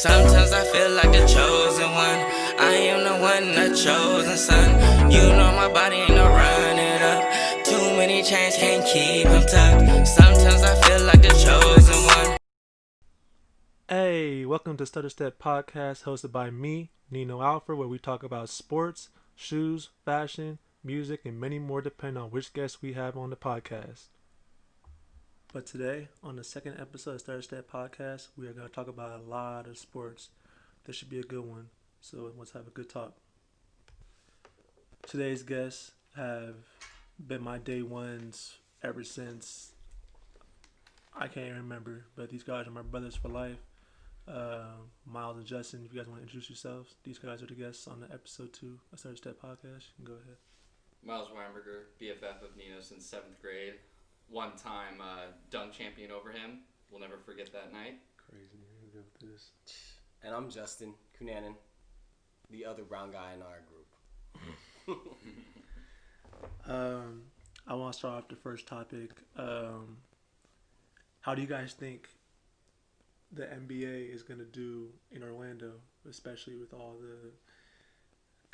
Sometimes I feel like the chosen one. I am the one, the chosen son. You know my body ain't no run it up. Too many chains can't keep them tucked. Sometimes I feel like the chosen one. Hey, welcome to Stutter podcast hosted by me, Nino Alfred, where we talk about sports, shoes, fashion, music, and many more depending on which guests we have on the podcast. But today, on the second episode of Stutter podcast, we are going to talk about a lot of sports. This should be a good one, so let's have a good talk. Today's guests have been my day ones ever since I can't even remember, but these guys are my brothers for life. Miles and Justin, if you guys want to introduce yourselves, these guys are the guests on the Ep.2 of Stutter podcast. You can go ahead. Miles Weinberger, BFF of Nino since 7th grade. One time dunk champion over him. We'll never forget that night. Crazy, here we go with this. And I'm Justin Cunanan, the other brown guy in our group. I want to start off the first topic. How do you guys think the NBA is going to do in Orlando, especially with all the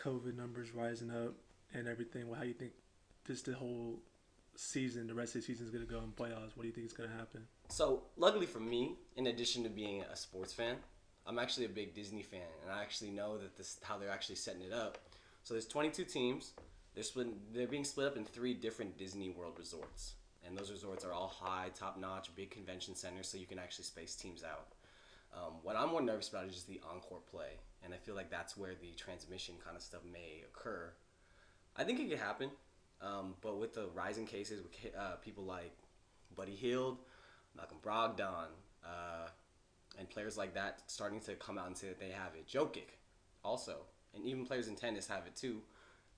COVID numbers rising up and everything? Well, how do you think the whole season, the rest of the season is going to go in playoffs? What do you think is going to happen? So, luckily for me, in addition to being a sports fan, I'm actually a big Disney fan, and I actually know that how they're actually setting it up. So there's 22 teams. They're being split up in 3 different Disney World resorts. And those resorts are all high, top-notch, big convention centers, so you can actually space teams out. What I'm more nervous about is just the encore play, and I feel like that's where the transmission kind of stuff may occur. I think it could happen, but with the rising cases, with people like Buddy Hield, Malcolm Brogdon, and players like that starting to come out and say that they have it. Jokic also, and even players in tennis have it too,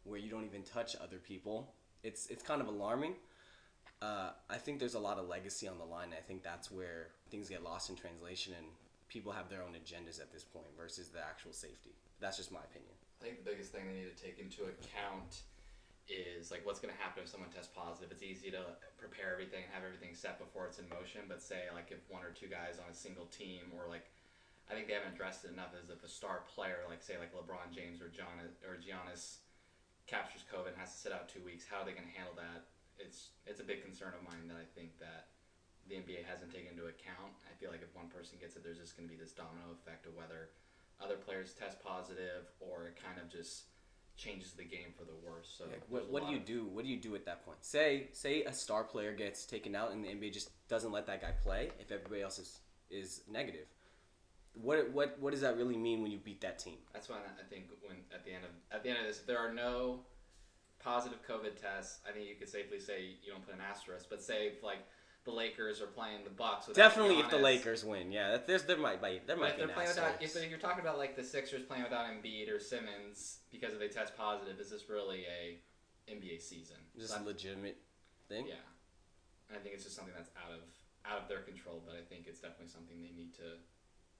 where you don't even touch other people. It's kind of alarming. I think there's a lot of legacy on the line. I think that's where things get lost in translation and people have their own agendas at this point versus the actual safety. That's just my opinion. I think the biggest thing they need to take into account is like what's going to happen if someone tests positive. It's easy to prepare everything and have everything set before it's in motion, but say like if 1 or 2 guys on a single team, or like I think they haven't addressed it enough, is if a star player like say like LeBron James or Giannis captures COVID and has to sit out 2 weeks, how are they going to handle that? It's a big concern of mine that I think that the NBA hasn't taken into account. I feel like if one person gets it, there's just going to be this domino effect of whether other players test positive, or it kind of just changes the game for the worse. So what do you do? What do you do at that point? Say a star player gets taken out and the NBA just doesn't let that guy play if everybody else is negative. What does that really mean when you beat that team? That's why I think when at the end of this, if there are no positive COVID tests, I think you could safely say you don't put an asterisk. But say if, like the Lakers are playing the Bucks. Definitely, Giannis, if the Lakers win, yeah, there might be an asterisk. If you're talking about like the Sixers playing without Embiid or Simmons because if they test positive, is this really a NBA season? Just a legitimate thing. Yeah, and I think it's just something that's out of their control. But I think it's definitely something they need to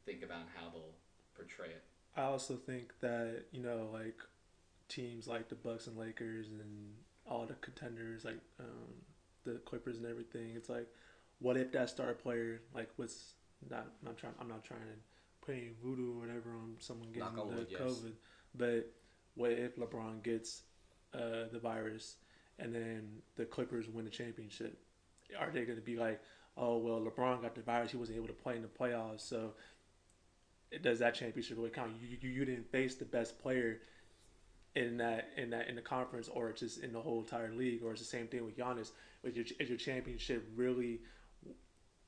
think about and how they'll portray it. I also think that, like teams like the Bucks and Lakers and all the contenders, like the Clippers and everything, it's like, what if that star player, like, I'm not trying to put any voodoo or whatever on someone getting the COVID, but what if LeBron gets the virus and then the Clippers win the championship? Are they going to be like, oh well, LeBron got the virus, he wasn't able to play in the playoffs, so does that championship really count? You didn't face the best player in the conference, or just in the whole entire league, or it's the same thing with Giannis. Is your championship really,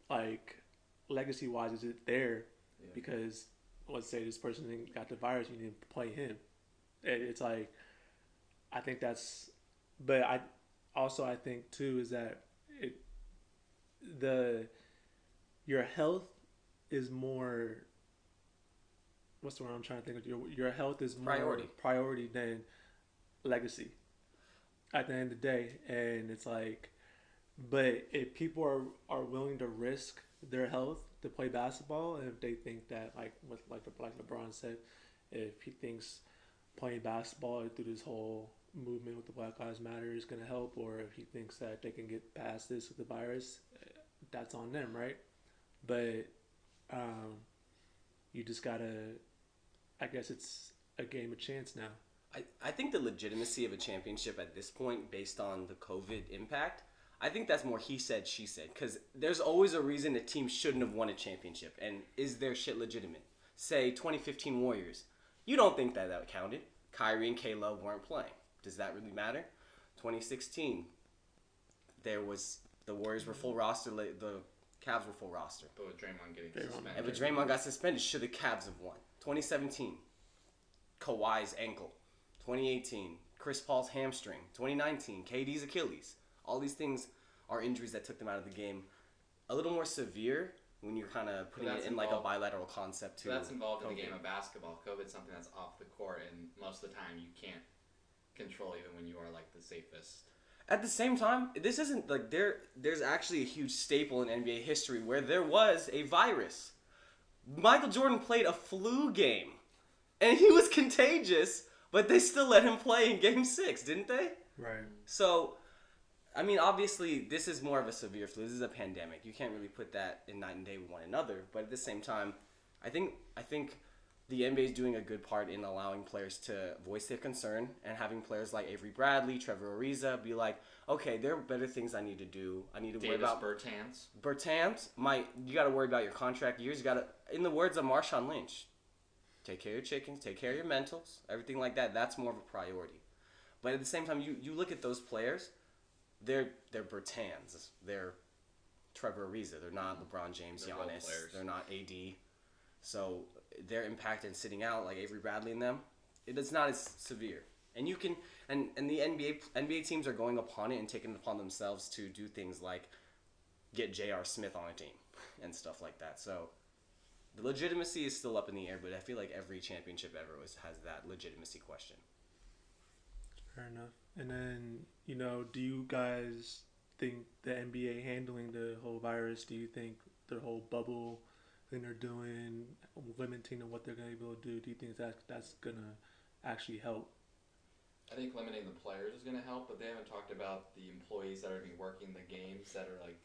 like, legacy wise, is it there? Yeah. Because let's say this person got the virus, you didn't play him. It's like, I think that's, but I think too is that your health is more. What's the word I'm trying to think of? Your health is more priority than legacy at the end of the day. And it's like, but if people are willing to risk their health to play basketball, and if they think that, like LeBron said, if he thinks playing basketball through this whole movement with the Black Lives Matter is going to help, or if he thinks that they can get past this with the virus, that's on them, right? But you just gotta. I guess it's a game of chance now. I think the legitimacy of a championship at this point, based on the COVID impact, I think that's more he said, she said. Because there's always a reason a team shouldn't have won a championship. And is their shit legitimate? Say 2015 Warriors. You don't think that counted. Kyrie and K-Love weren't playing. Does that really matter? 2016, the Warriors were full roster. The Cavs were full roster. But with Draymond getting suspended. And if Draymond got suspended, should the Cavs have won? 2017, Kawhi's ankle. 2018, Chris Paul's hamstring. 2019, KD's Achilles. All these things are injuries that took them out of the game. A little more severe when you're kind of putting it in like a bilateral concept too. So that's involved in the game of basketball. COVID's something that's off the court, and most of the time you can't control even when you are like the safest. At the same time, this isn't like there's actually a huge staple in NBA history where there was a virus. Michael Jordan played a flu game, and he was contagious, but they still let him play in Game 6, didn't they? Right. So, I mean, obviously, this is more of a severe flu. This is a pandemic. You can't really put that in night and day with one another. But at the same time, I think the NBA is doing a good part in allowing players to voice their concern and having players like Avery Bradley, Trevor Ariza be like, okay, there are better things I need to do. I need to worry about Bertans. You got to worry about your contract years. You got to, in the words of Marshawn Lynch, take care of your chickens, take care of your mentals, everything like that. That's more of a priority. But at the same time, you look at those players. They're Bertans. They're Trevor Ariza. They're not LeBron James, They're Giannis. role They're not AD. So their impact in sitting out, like Avery Bradley and them, it's not as severe. And you can and the NBA teams are going upon it and taking it upon themselves to do things like get J.R. Smith on a team and stuff like that. So the legitimacy is still up in the air, but I feel like every championship ever has that legitimacy question. Fair enough. And then, do you guys think the NBA handling the whole virus, do you think their whole bubble thing they're doing, limiting on what they're going to be able to do you think that's going to actually help? I think limiting the players is going to help, but they haven't talked about the employees that are going to be working the games that are like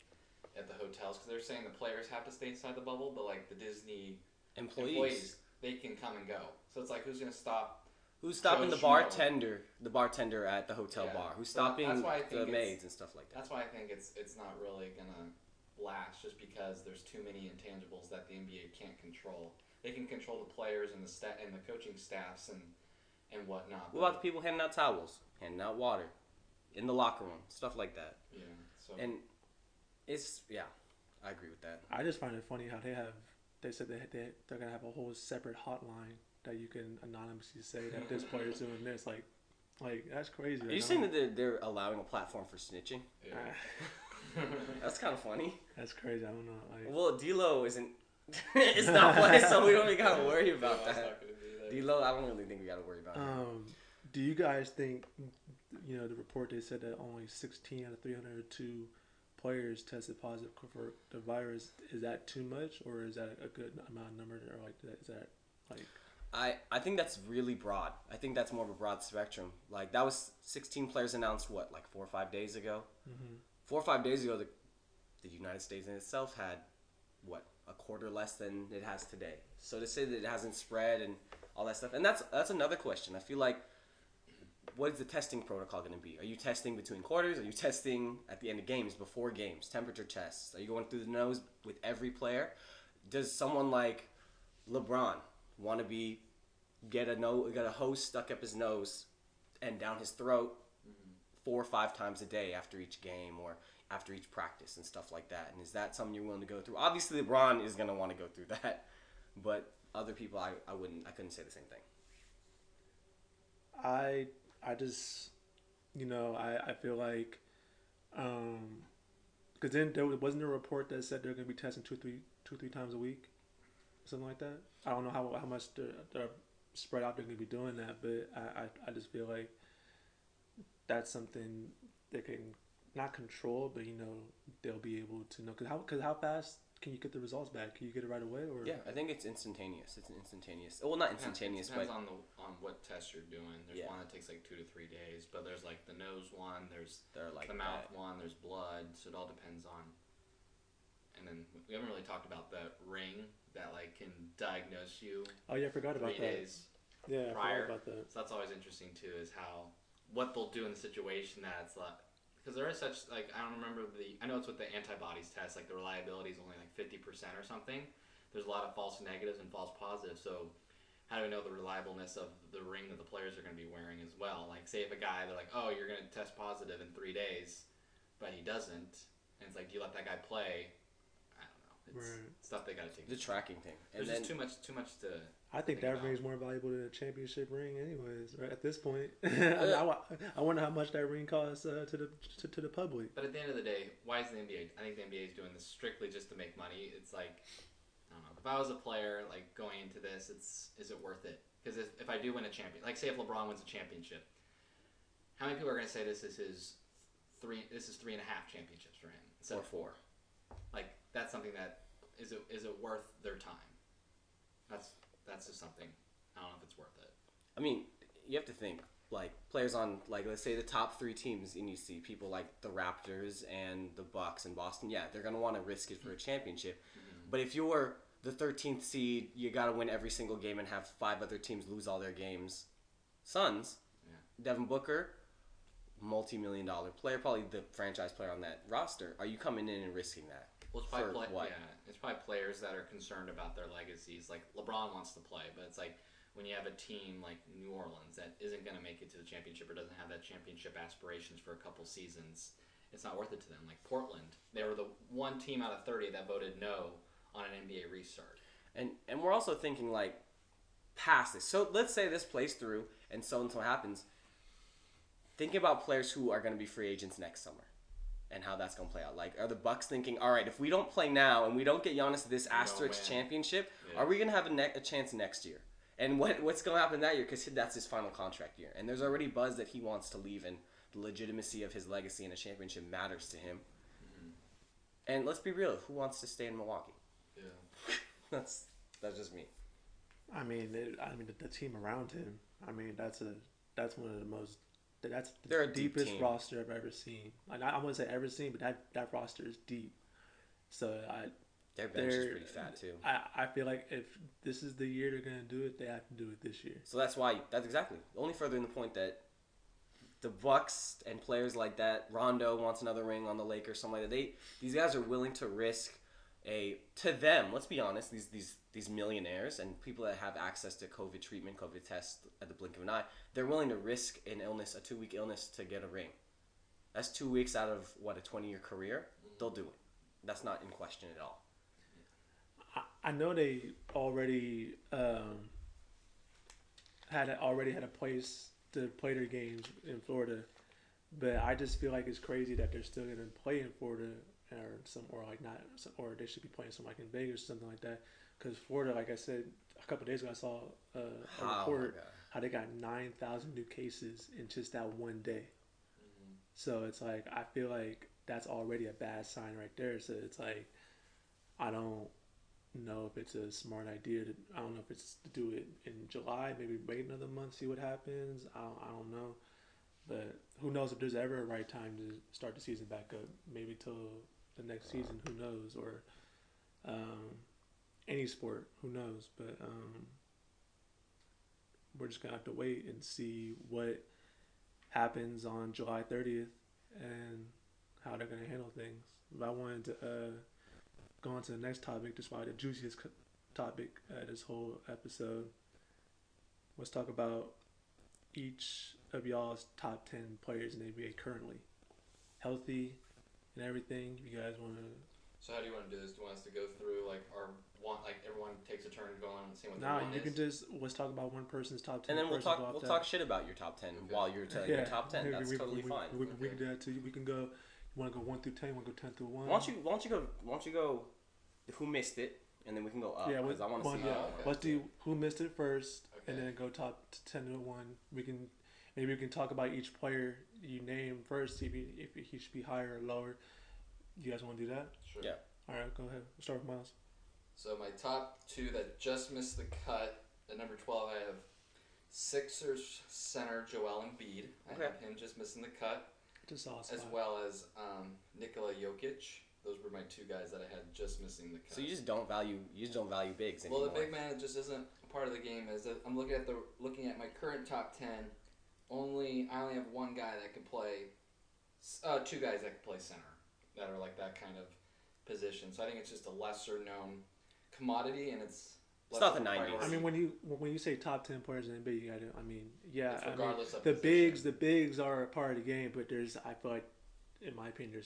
at the hotels, because they're saying the players have to stay inside the bubble, but like the Disney employees they can come and go. So it's like, who's going to stop? Who's stopping the bartender at the hotel bar? Who's stopping the maids and stuff like that? That's why I think it's not really gonna last, just because there's too many intangibles that the NBA can't control. They can control the players and the coaching staffs and whatnot. What about the people handing out towels, handing out water, in the locker room, stuff like that? Yeah. So and I agree with that. I just find it funny how they said they're gonna have a whole separate hotline that you can anonymously say that this player's doing this. Like that's crazy. Are you saying that they're allowing a platform for snitching? Yeah. That's kind of funny. That's crazy. I don't know. Well, D-Lo isn't. It's not playing, so we don't really gotta worry about that. D-Lo, I don't really think we gotta worry about it. Do you guys think, the report they said that only 16 out of 302 players tested positive for the virus? Is that too much, or is that a good amount of number, or like that? Is that like? I think that's really broad. I think that's more of a broad spectrum. Like, that was 16 players announced, 4 or 5 days ago? Mm-hmm. 4 or 5 days ago, the United States in itself had, a quarter less than it has today. So to say that it hasn't spread and all that stuff. And that's another question. I feel like, what is the testing protocol going to be? Are you testing between quarters? Are you testing at the end of games, before games, temperature tests? Are you going through the nose with every player? Does someone like LeBron want to get a hose stuck up his nose and down his throat 4 or 5 times a day after each game or after each practice and stuff like that? And is that something you're willing to go through? Obviously, LeBron is going to want to go through that, but other people, I couldn't say the same thing. I just, I feel like, because then wasn't there a report that said they're going to be testing two, three times a week, something like that. I don't know how much they're spread out they're going to be doing that, but I just feel like that's something they can not control, but they'll be able to know. Because how fast can you get the results back? Can you get it right away? Or yeah, I think it's instantaneous. Well, not instantaneous, depends but on what test you're doing. There's one that takes like 2 to 3 days, but there's like the nose one, there's the mouth one, there's blood. So it all depends on and then we haven't really talked about the ring that like can diagnose you Oh yeah, I forgot about 3 that. days Yeah, I prior. forgot about that. So that's always interesting too, is how what they'll do in the situation that's like, because there is such like I don't remember I know it's with the antibodies test, like the reliability is only like 50% or something. There's a lot of false negatives and false positives. So how do we know the reliableness of the ring that the players are going to be wearing as well? Like say if a guy they're like, oh, you're going to test positive in 3 days, but he doesn't, and it's like, do you let that guy play? I don't know. It's stuff they got to take. The tracking thing. There's just too much to. I think that about. ring's more valuable than a championship ring, anyways. Right at this point, I wonder how much that ring costs to the public. But at the end of the day, why is the NBA? I think the NBA is doing this strictly just to make money. It's like, I don't know. If I was a player, like going into this, is it worth it? Because if I do win a champion, like say if LeBron wins a championship, how many people are going to say this is his three? This is 3.5 championships for him instead of 4. Like that's something that is it worth their time? That's just something. I don't know if it's worth it. I mean, you have to think, like, players on, like, let's say the top 3 teams, and you see people like the Raptors and the Bucks and Boston, yeah, they're going to want to risk it for a championship. Mm-hmm. But if you're the 13th seed, you got to win every single game and have 5 other teams lose all their games. Suns, Devin Booker, multi-million-dollar player, probably the franchise player on that roster. Are you coming in and risking that? Well, it's probably it's probably players that are concerned about their legacies. Like LeBron wants to play, but it's like when you have a team like New Orleans that isn't going to make it to the championship or doesn't have that championship aspirations for a couple seasons, it's not worth it to them. Like Portland, they were the one team out of 30 that voted no on an NBA restart. And we're also thinking like past this. So let's say this plays through and so happens. Thinking about players who are going to be free agents next summer. And how that's going to play out. Like, are the Bucks thinking, all right, if we don't play now and we don't get Giannis to this asterisk championship, are we going to have a chance next year? And what's going to happen that year? Because that's his final contract year. And there's already buzz that he wants to leave, and the legitimacy of his legacy in a championship matters to him. Mm-hmm. And let's be real, who wants to stay in Milwaukee? Yeah. that's just me. I mean, the team around him. I mean, that's one of the most. That's the deepest roster I've ever seen. Like, I wouldn't say ever seen, but that roster is deep. So their bench is pretty fat too. I feel like if this is the year they're gonna do it, they have to do it this year. So that's exactly only furthering the point that the Bucks and players like that, Rondo wants another ring on the Lakers, something like that. These guys are willing to risk to them. Let's be honest, these millionaires and people that have access to COVID treatment, COVID tests at the blink of an eye, they're willing to risk an illness, a 2-week illness, to get a ring. That's 2 weeks out of, a 20-year career? They'll do it. That's not in question at all. I know they already had a place to play their games in Florida, but I just feel like it's crazy that they're still going to play in Florida or they should be playing something like in Vegas or something like that. Because Florida, like I said a couple of days ago, I saw a report how they got 9,000 new cases in just that one day. Mm-hmm. So it's like, I feel like that's already a bad sign right there. So it's like, I don't know if it's a smart idea. I don't know if it's to do it in July, maybe wait another month, see what happens. I don't know. But who knows if there's ever a right time to start the season back up. Maybe till the next season, who knows? Or any sport, who knows? But we're just going to have to wait and see what happens on July 30th and how they're going to handle things. But I wanted to go on to the next topic, just probably the juiciest topic this whole episode. Let's talk about each of y'all's top 10 players in the NBA currently. Healthy and everything. You guys want to... So how do you want to do this? Do you want us to go through everyone takes a turn going and seeing what their one is? Can just, let's talk about one person's top 10. And then we'll talk shit about your top 10 while you're telling your top 10. That's totally fine. We can do that too. We can go, you want to go 1 through 10, you want to go 10 through 1? Why don't you go who missed it, and then we can go up, because I want to see. Let's do who missed it first, and then go top 10 to 1. Maybe we can talk about each player you name first, see if he should be higher or lower. You guys want to do that? Sure. Yeah. All right, go ahead. We'll start with Miles. So my top 2 that just missed the cut. At number 12, I have Sixers center Joel Embiid. I have him just missing the cut. Just saw a spot. As well as Nikola Jokic. those were my two guys that I had just missing the cut. So you just don't value bigs anymore. Well, the big man just isn't a part of the game. Is that I'm looking at my current top 10. I only have one guy that can play, two guys that can play center that are like that kind of position. So I think it's just a lesser known commodity, and it's not the of a 90s. priority. I mean, when you say top 10 players in the NBA, you got to. I mean, yeah. It's regardless of the position. the bigs are a part of the game, but I feel like, in my opinion,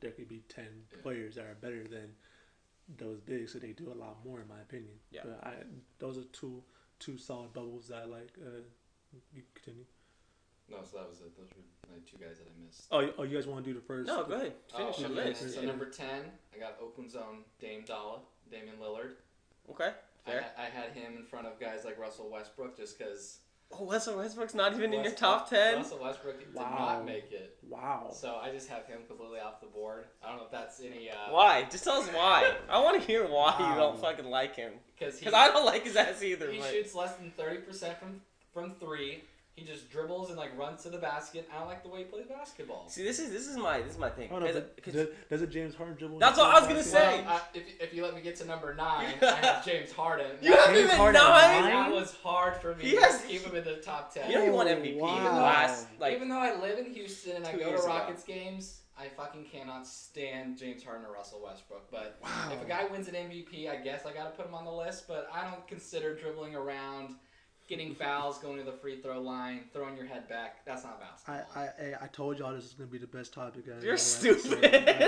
there could be 10 players that are better than those bigs, so they do a lot more, in my opinion. Yeah. But those are two solid bubbles that I like. You continue. No, so that was it. Those were my two guys that I missed. Oh, you guys want to do the first? No, go ahead. Finish your Okay. list. So number 10, I got Oakland's own Damian Lillard. Okay, fair. I had him in front of guys like Russell Westbrook just because. Oh, Russell Westbrook's not even in your top 10? Russell Westbrook did Wow. not make it. Wow. So I just have him completely off the board. I don't know if that's any. Why? Just tell us why. I want to hear why Wow. you don't fucking like him. Because I don't like his ass either. He but- shoots less than 30% from three. He just dribbles and like runs to the basket. I don't like the way he plays basketball. See, this is my thing. Oh, no, 'Cause- doesn't James Harden dribble? That's what I was gonna say. Well, if you let me get to number 9, I have James Harden. You have him James at Harden 9? That was hard for me He has- to keep him in the top 10. You know he won MVP in the Wow. last Even though I live in Houston and I 2 go years to ago. Rockets games, I fucking cannot stand James Harden or Russell Westbrook. But Wow. if a guy wins an MVP, I guess I got to put him on the list. But I don't consider dribbling around, getting fouls, going to the free throw line, throwing your head back. That's not basketball. I told y'all this is gonna be the best topic, guys. You're I stupid.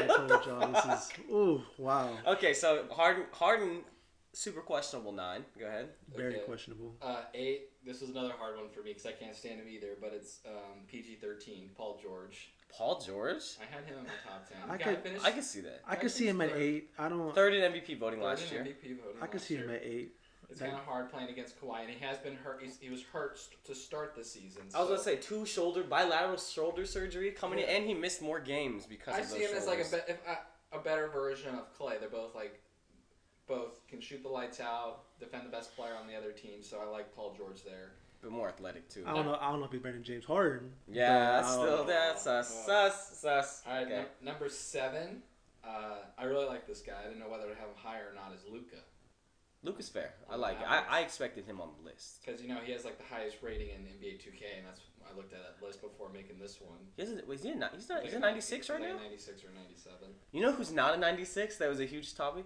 told y'all this is. Ooh, wow. Okay, so Harden, super questionable 9. Go ahead. Very Okay. questionable. 8. This was another hard one for me because I can't stand him either. But it's PG-13, Paul George. Paul George. I had him in my top 10. I Guy could- finished I can see that. I could see him at 8. I don't. Third in MVP voting third last in year. MVP voting I could last see him year. at 8. It's kind of hard playing against Kawhi, and he has been hurt. He was hurt to start the season. I was so gonna say 2 bilateral shoulder surgery coming in, and he missed more games because I of those see him as shoulders. like a better version of Clay. They're both can shoot the lights out, defend the best player on the other team. So I like Paul George there. but more athletic too. I don't know if he's better than James Harden. Yeah, but that's sus. All right, Okay. number 7. I really like this guy. I didn't know whether to have him higher or not. Is Luka. Luka's fair. I like it. I expected him on the list. Because he has like the highest rating in NBA 2K, and that's I looked at that list before making this one. He's a 96 right now? 96 or 97. You know who's not a 96? That was a huge topic.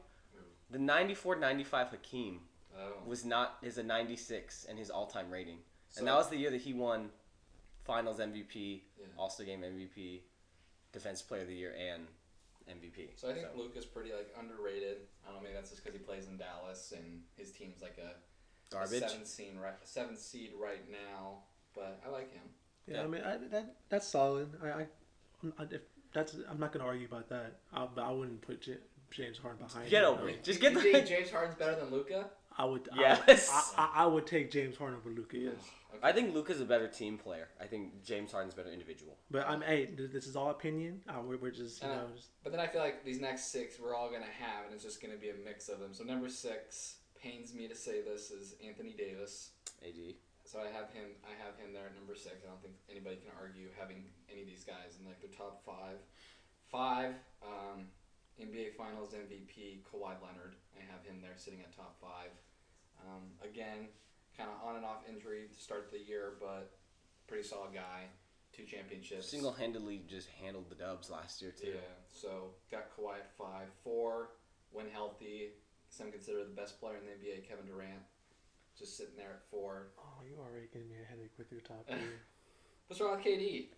The 94-95 Hakeem Oh. is a 96 in his all-time rating, So- and that was the year that he won Finals MVP, Yeah. All-Star Game MVP, Defensive Player of the Year, and MVP. So I think Luka's pretty like underrated. I don't know, maybe that's just because he plays in Dallas and his team's like a Garbage. 7th seed right now. But I like him. Yeah, I mean that's solid. I'm not gonna argue about that. But I wouldn't put James Harden behind. Get him. over I it. mean, Just get you the. think James Harden's better than Luka? I would. Yes. I would take James Harden over Luka. Yes. Okay. I think Luka's a better team player. I think James Harden's a better individual. But this is all opinion. We're just But then I feel like these next 6 we're all gonna have, and it's just gonna be a mix of them. So number 6 pains me to say this is Anthony Davis. AD. So I have him there at number 6. I don't think anybody can argue having any of these guys in like their top 5. 5, NBA Finals MVP Kawhi Leonard. I have him there sitting at top 5. Again, kind of on and off injury to start the year, but pretty solid guy. 2 championships. Single-handedly just handled the Dubs last year too. Yeah. So got Kawhi at 5. 4, when healthy, some consider the best player in the NBA, Kevin Durant. Just sitting there at 4. Oh, you already giving me a headache with your top 3. What's wrong with KD?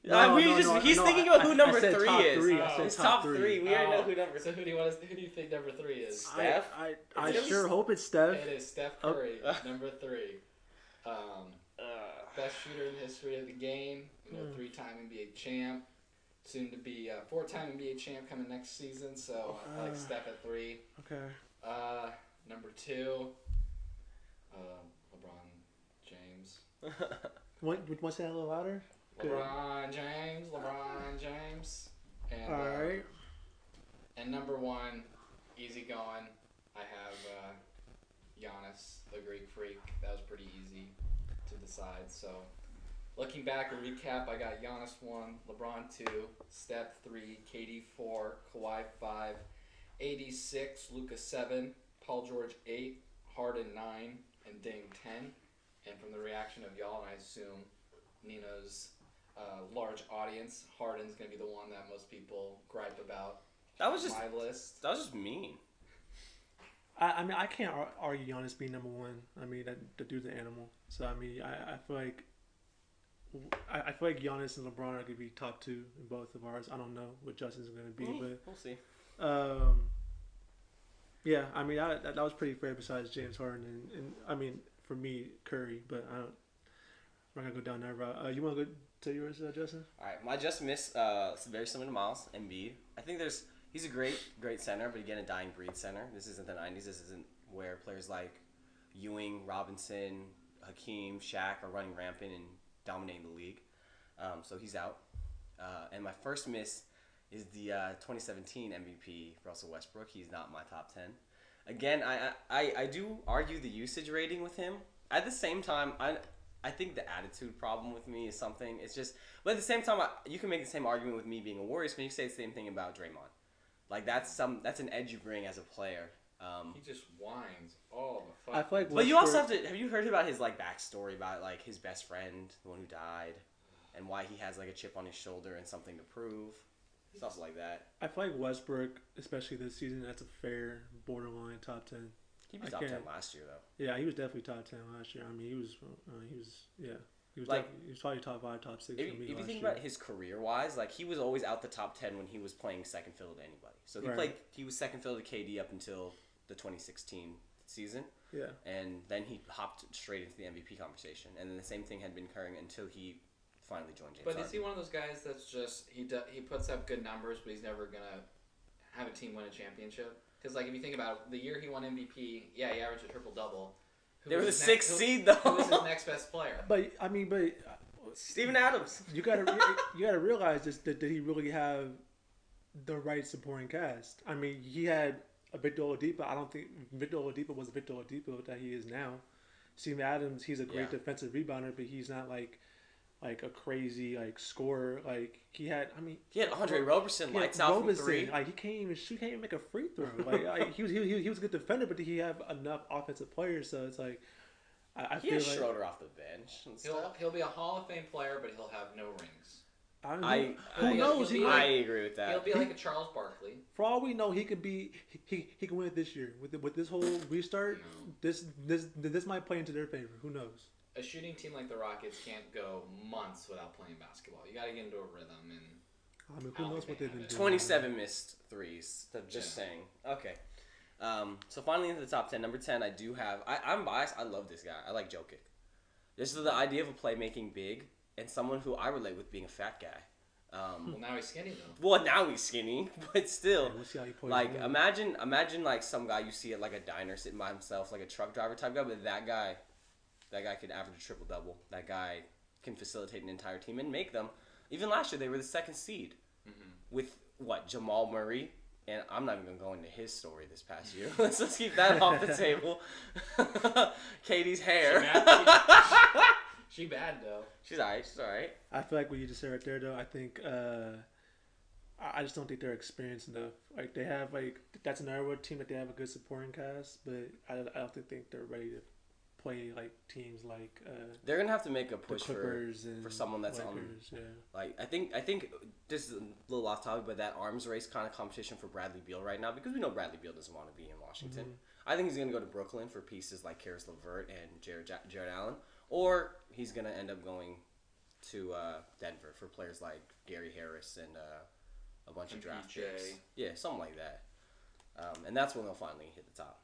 He's thinking about who number I said 3 top is. 3. I said He's top top 3. We already know who number So 3 who do you think number 3 is? Steph? I It's sure hope it's Steph. It is Steph Curry, number 3. Best shooter in the history of the game. 3-time NBA champ. Soon to be 4-time NBA champ coming next season. So I like Steph at 3. Okay. Number 2, LeBron James. What's that a little louder? Good. LeBron James. And, All right. And number 1, easy going. I have Giannis, the Greek Freak. That was pretty easy to decide. So, looking back, a recap, I got Giannis 1, LeBron 2, Steph 3, KD 4, Kawhi 5, AD 6, Luka 7, Paul George 8, Harden 9, and Dame 10. And from the reaction of y'all, and I assume Nino's large audience, Harden's going to be the one that most people gripe about. That was just my list. That was just mean. I mean, I can't argue Giannis being number one. I mean, the dude's an animal. So I mean, I feel like Giannis and LeBron are gonna be top 2 in both of ours. I don't know what Justin's gonna be, but we'll see. Yeah, I mean that was pretty fair. Besides James Harden and I mean for me Curry, but I'm not gonna go down that route. You want to go to yours, Justin? All right, my just miss it's very similar to Miles, Embiid. I think he's a great center, but again a dying breed center. This isn't the 90s. This isn't where players like Ewing, Robinson, Hakeem, Shaq are running rampant and dominating the league. So he's out. And my first miss is the 2017 MVP, Russell Westbrook. He's not my top 10. Again, I do argue the usage rating with him. At the same time, I think the attitude problem with me is something. It's just, but at the same time, you can make the same argument with me being a Warriors fan. You say the same thing about Draymond. Like that's an edge you bring as a player. He just whines all the I feel like but you also have to. Have you heard about his like backstory about like his best friend, the one who died, and why he has like a chip on his shoulder and something to prove, stuff like that. I feel like Westbrook, especially this season, that's a fair borderline top 10. He was top 10 last year though. Yeah, he was definitely top 10 last year. I mean, he was probably top 5, top 6 for me. If you think about his career wise, like he was always out the top 10 when he was playing second fiddle to anybody. So he was second fiddle to KD up until the 2016 season. Yeah. And then he hopped straight into the MVP conversation. And then the same thing had been occurring until he finally joined James Harden. Is he one of those guys that's just he puts up good numbers, but he's never gonna have a team win a championship? Because like if you think about it, the year he won MVP, he averaged a triple double. They were the 6th seed though. Who was his next best player? But I mean, Steven Adams. You gotta realize this, that did he really have the right supporting cast? I mean, he had a Victor Oladipo. I don't think Victor Oladipo was the Victor Oladipo that he is now. Steven Adams, he's a great defensive rebounder, but he's not like a crazy scorer. Like he had Andre Roberson lights out from 3. Like he can't even shoot, can't even make a free throw. Like he was a good defender, but did he have enough offensive players? So it's like I feel like Schroeder off the bench. And he'll be a Hall of Fame player, but he'll have no rings. Who knows? I agree with that. He'll be like a Charles Barkley. For all we know, he can win it this year with this whole restart. This might play into their favor. Who knows? A shooting team like the Rockets can't go months without playing basketball. You got to get into a rhythm. And I mean, who knows what they've been doing? 27 missed threes. Just saying. Okay. So finally into the top 10. Number 10, I do have. I'm biased. I love this guy. I like Jokic. This is the idea of a playmaking big and someone who I relate with being a fat guy. Well, now he's skinny though. Well, now he's skinny, but still, Yeah, we'll see how he plays like now. imagine like some guy you see at like a diner sitting by himself, like a truck driver type guy, but that guy could average a triple double. That guy can facilitate an entire team and make them. Even last year, they were the 2nd seed with Jamal Murray, and I'm not even gonna go into his story this past year. Let's keep that off the table. Katie's hair. She bad though. She's alright. I feel like what you just said right there, though. I think I just don't think they're experienced enough. Like they have that's another team that they have a good supporting cast, but I don't think they're ready to play like teams like they're gonna have to make a push for someone that's Lakers, on. Yeah. Like I think this is a little off topic, but that arms race kind of competition for Bradley Beal right now, because we know Bradley Beal doesn't want to be in Washington. I think he's gonna go to Brooklyn for pieces like Karis LeVert and Jared Allen, or he's gonna end up going to Denver for players like Gary Harris and a bunch of draft picks. Yeah, something like that. And that's when they'll finally hit the top.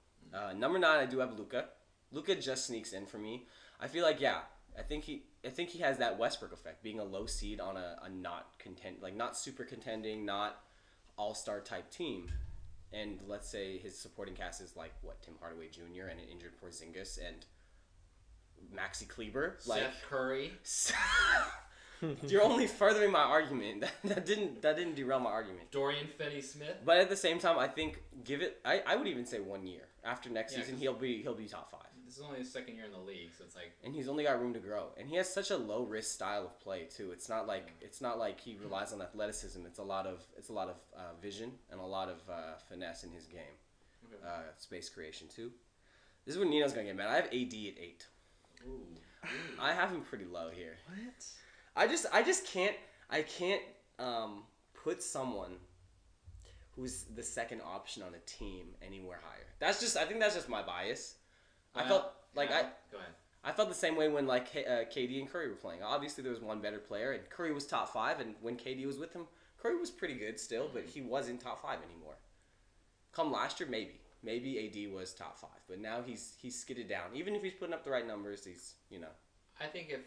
Number 9, I do have Luka. Luka just sneaks in for me. I feel like I think he has that Westbrook effect, being a low seed on a not super contending, not all-star type team. And let's say his supporting cast is like Tim Hardaway Jr. and an injured Porzingis and Maxi Kleber, Seth Curry. You're only furthering my argument. That didn't derail my argument. Dorian Finney-Smith. But at the same time, I think I would even say 1 year after next season he'll be top 5. this is only his second year in the league, so it's like. And he's only got room to grow, and he has such a low risk style of play too. It's not like he relies on athleticism. It's a lot of vision and a lot of finesse in his game. Okay. Space creation too. This is where Nino's gonna get mad. I have AD at 8. Ooh. I have him pretty low here. What? I just can't put someone who's the second option on a team anywhere higher. I think that's just my bias. I felt like Go ahead. I felt the same way when like KD and Curry were playing. Obviously there was one better player, and Curry was top 5, and when KD was with him, Curry was pretty good still, but he wasn't top 5 anymore. Come last year, maybe AD was top 5, but now he's skidded down. Even if he's putting up the right numbers, he's I think if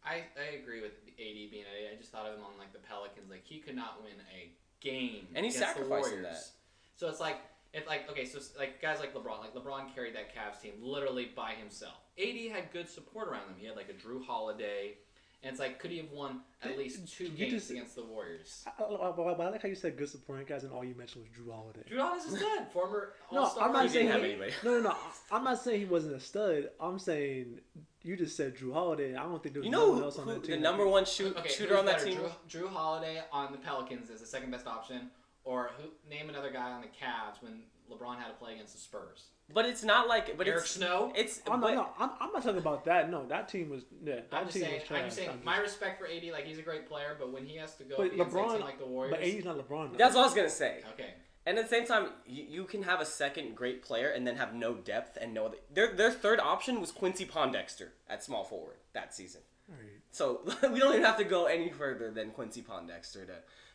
I agree with AD being at 8. I just thought of him on like the Pelicans. Like he could not win a game. And he's against sacrificing the Warriors. that. So it's like so like guys like LeBron carried that Cavs team literally by himself. AD had good support around him. He had like a Drew Holiday. And it's like, could he have won at least 2 games against the Warriors? I like how you said good supporting guys, and all you mentioned was Drew Holiday. Drew Holiday's a stud, former No, All-Star. I'm not saying have anybody. No. I'm not saying he wasn't a stud. I'm saying you just said Drew Holiday. I don't think there was You no one know else on who that team. the number one shooter on that better, team? Drew Holiday on the Pelicans is the second best option, or name another guy on the Cavs when LeBron had to play against the Spurs. But it's not like Eric Snow. I'm not talking about that. No, that team was I'm just saying. trash. My respect for AD. Like he's a great player, but when he has to go But against a LeBron, team like the Warriors, but AD's not LeBron. Though. That's what I was gonna say. okay. And at the same time, you can have a second great player and then have no depth and no other. Their third option was Quincy Pondexter at small forward that season. Right. So we don't even have to go any further than Quincy Pondexter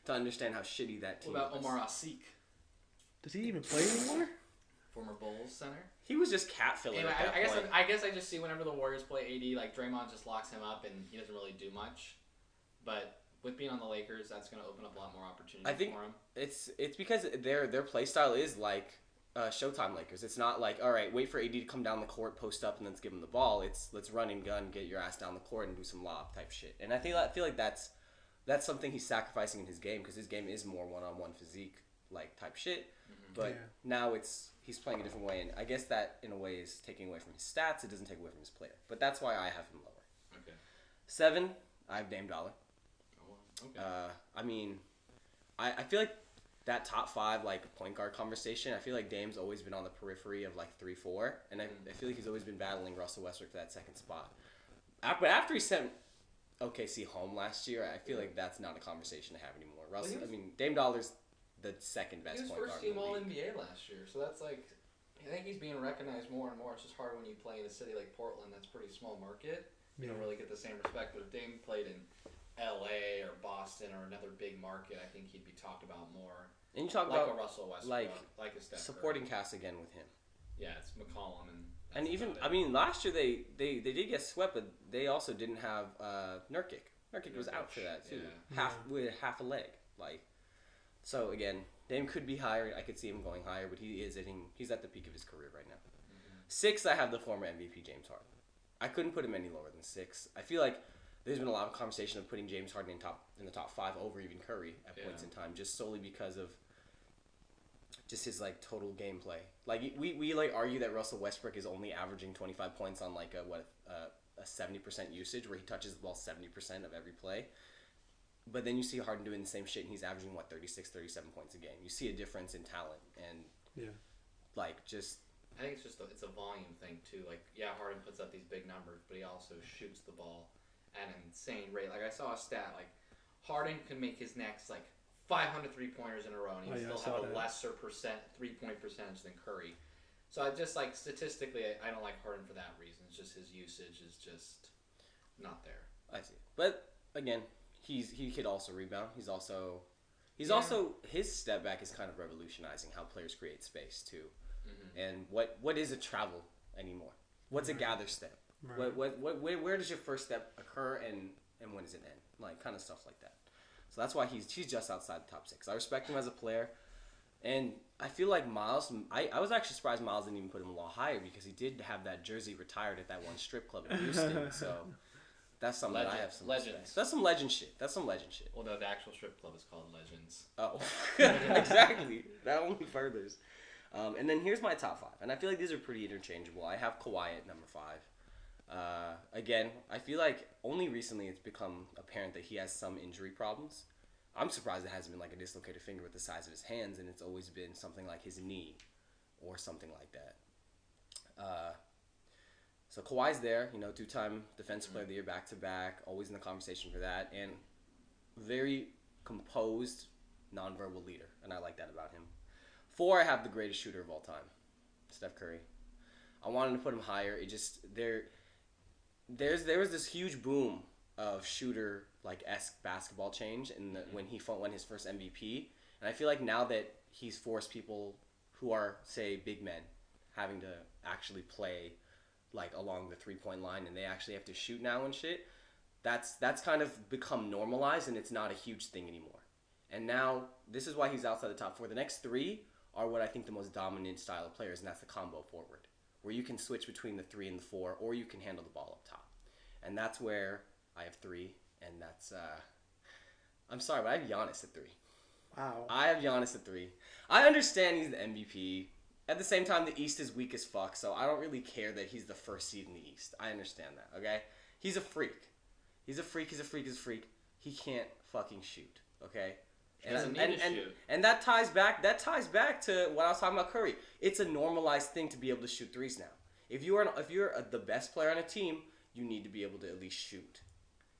to understand how shitty that team What about was. Omar Asik, Does he even play anymore? former Bulls center? He was just cat filling Anyway, at that point. I guess I just see whenever the Warriors play AD, like Draymond just locks him up and he doesn't really do much. But with being on the Lakers, that's going to open up a lot more opportunities I think for him. it's because their play style is like Showtime Lakers. It's not like, all right, wait for AD to come down the court, post up, and then let's give him the ball. It's let's run and gun, get your ass down the court, and do some lob type shit. And I feel like that's something he's sacrificing in his game because his game is more one-on-one physique like type shit. But now he's playing a different way, and I guess that in a way is taking away from his stats. It doesn't take away from his player, but that's why I have him lower. Okay. 7, I have Dame Dollar. Oh, okay. I mean, I feel like that top 5 like point guard conversation. I feel like Dame's always been on the periphery of like 3-4, and I feel like he's always been battling Russell Westbrook for that second spot. But after he sent OKC home last year, I feel like that's not a conversation to have anymore. Russell, Dame Dollar's the second best point guard in the league. He was first team All-NBA last year, so that's like, I think he's being recognized more and more. It's just hard when you play in a city like Portland that's a pretty small market. You don't really get the same respect. But if Dame played in LA or Boston or another big market, I think he'd be talked about more. And you talk like about a Russell Westbrook, like a Steph supporting Curry. cast again with him. Yeah, it's McCollum And even last year they did get swept, but they also didn't have Nurkic. Nurkic was out for that too, with half a leg. Like, so again, Dame could be higher. I could see him going higher, but he's at the peak of his career right now. 6, I have the former MVP James Harden. I couldn't put him any lower than 6. I feel like there's been a lot of conversation of putting James Harden in the top 5 over even Curry at points in time, just solely because of just his like total gameplay. Like we like argue that Russell Westbrook is only averaging 25 points on like a 70% usage, where he touches the ball 70% of every play. But then you see Harden doing the same shit, and he's averaging 36, 37 points a game. You see a difference in talent, and like just. I think it's a volume thing too. Like, yeah, Harden puts up these big numbers, but he also shoots the ball at an insane rate. Like, I saw a stat, like, Harden could make his next, like, 500 three-pointers in a row, and he'd still have a lesser three-point percentage than Curry. So I just, like, statistically, I don't like Harden for that reason. It's just his usage is just not there. I see. But, again, he could also rebound. He's also his step back is kind of revolutionizing how players create space, too. And what is a travel anymore? What's a gather step? Right. Where does your first step occur and when does it end? Like, kind of stuff like that. So that's why he's just outside the top 6. I respect him as a player, and I feel like Miles. I was actually surprised Miles didn't even put him a lot higher, because he did have that jersey retired at that one strip club in Houston. So that's something that I have some respect. That's some legend shit. Well, no, the actual strip club is called Legends. Oh, exactly. That only furthers. And then here's my top 5. And I feel like these are pretty interchangeable. I have Kawhi at number 5. Again, I feel like only recently it's become apparent that he has some injury problems. I'm surprised it hasn't been like a dislocated finger with the size of his hands, and it's always been something like his knee or something like that. So Kawhi's there, 2-time Defensive Player of the Year back-to-back, always in the conversation for that, and very composed, nonverbal leader, and I like that about him. 4, I have the greatest shooter of all time, Steph Curry. I wanted to put him higher. It just there was this huge boom of shooter like esque basketball change when he won his first MVP, and I feel like now that he's forced people who are say big men having to actually play like along the 3-point line and they actually have to shoot now and shit. That's kind of become normalized and it's not a huge thing anymore. And now this is why he's outside the top 4. The next 3 are what I think the most dominant style of players, and that's the combo forward, where you can switch between the 3 and the 4, or you can handle the ball up top. And that's where I have 3, and that's I'm sorry, but I have Giannis at 3. Wow. I have Giannis at 3. I understand he's the MVP. At the same time, the East is weak as fuck, so I don't really care that he's the first seed in the East. I understand that, okay? He's a freak. He's a freak. He can't fucking shoot, okay? And that ties back to what I was talking about Curry. It's a normalized thing to be able to shoot threes now. If you're the best player on a team, you need to be able to at least shoot.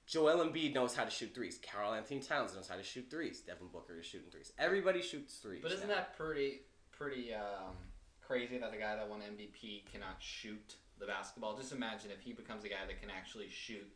Joel Embiid knows how to shoot threes. Karl Anthony Towns knows how to shoot threes. Devin Booker is shooting threes. Everybody shoots threes. But isn't that pretty crazy that the guy that won MVP cannot shoot the basketball? Just imagine if he becomes a guy that can actually shoot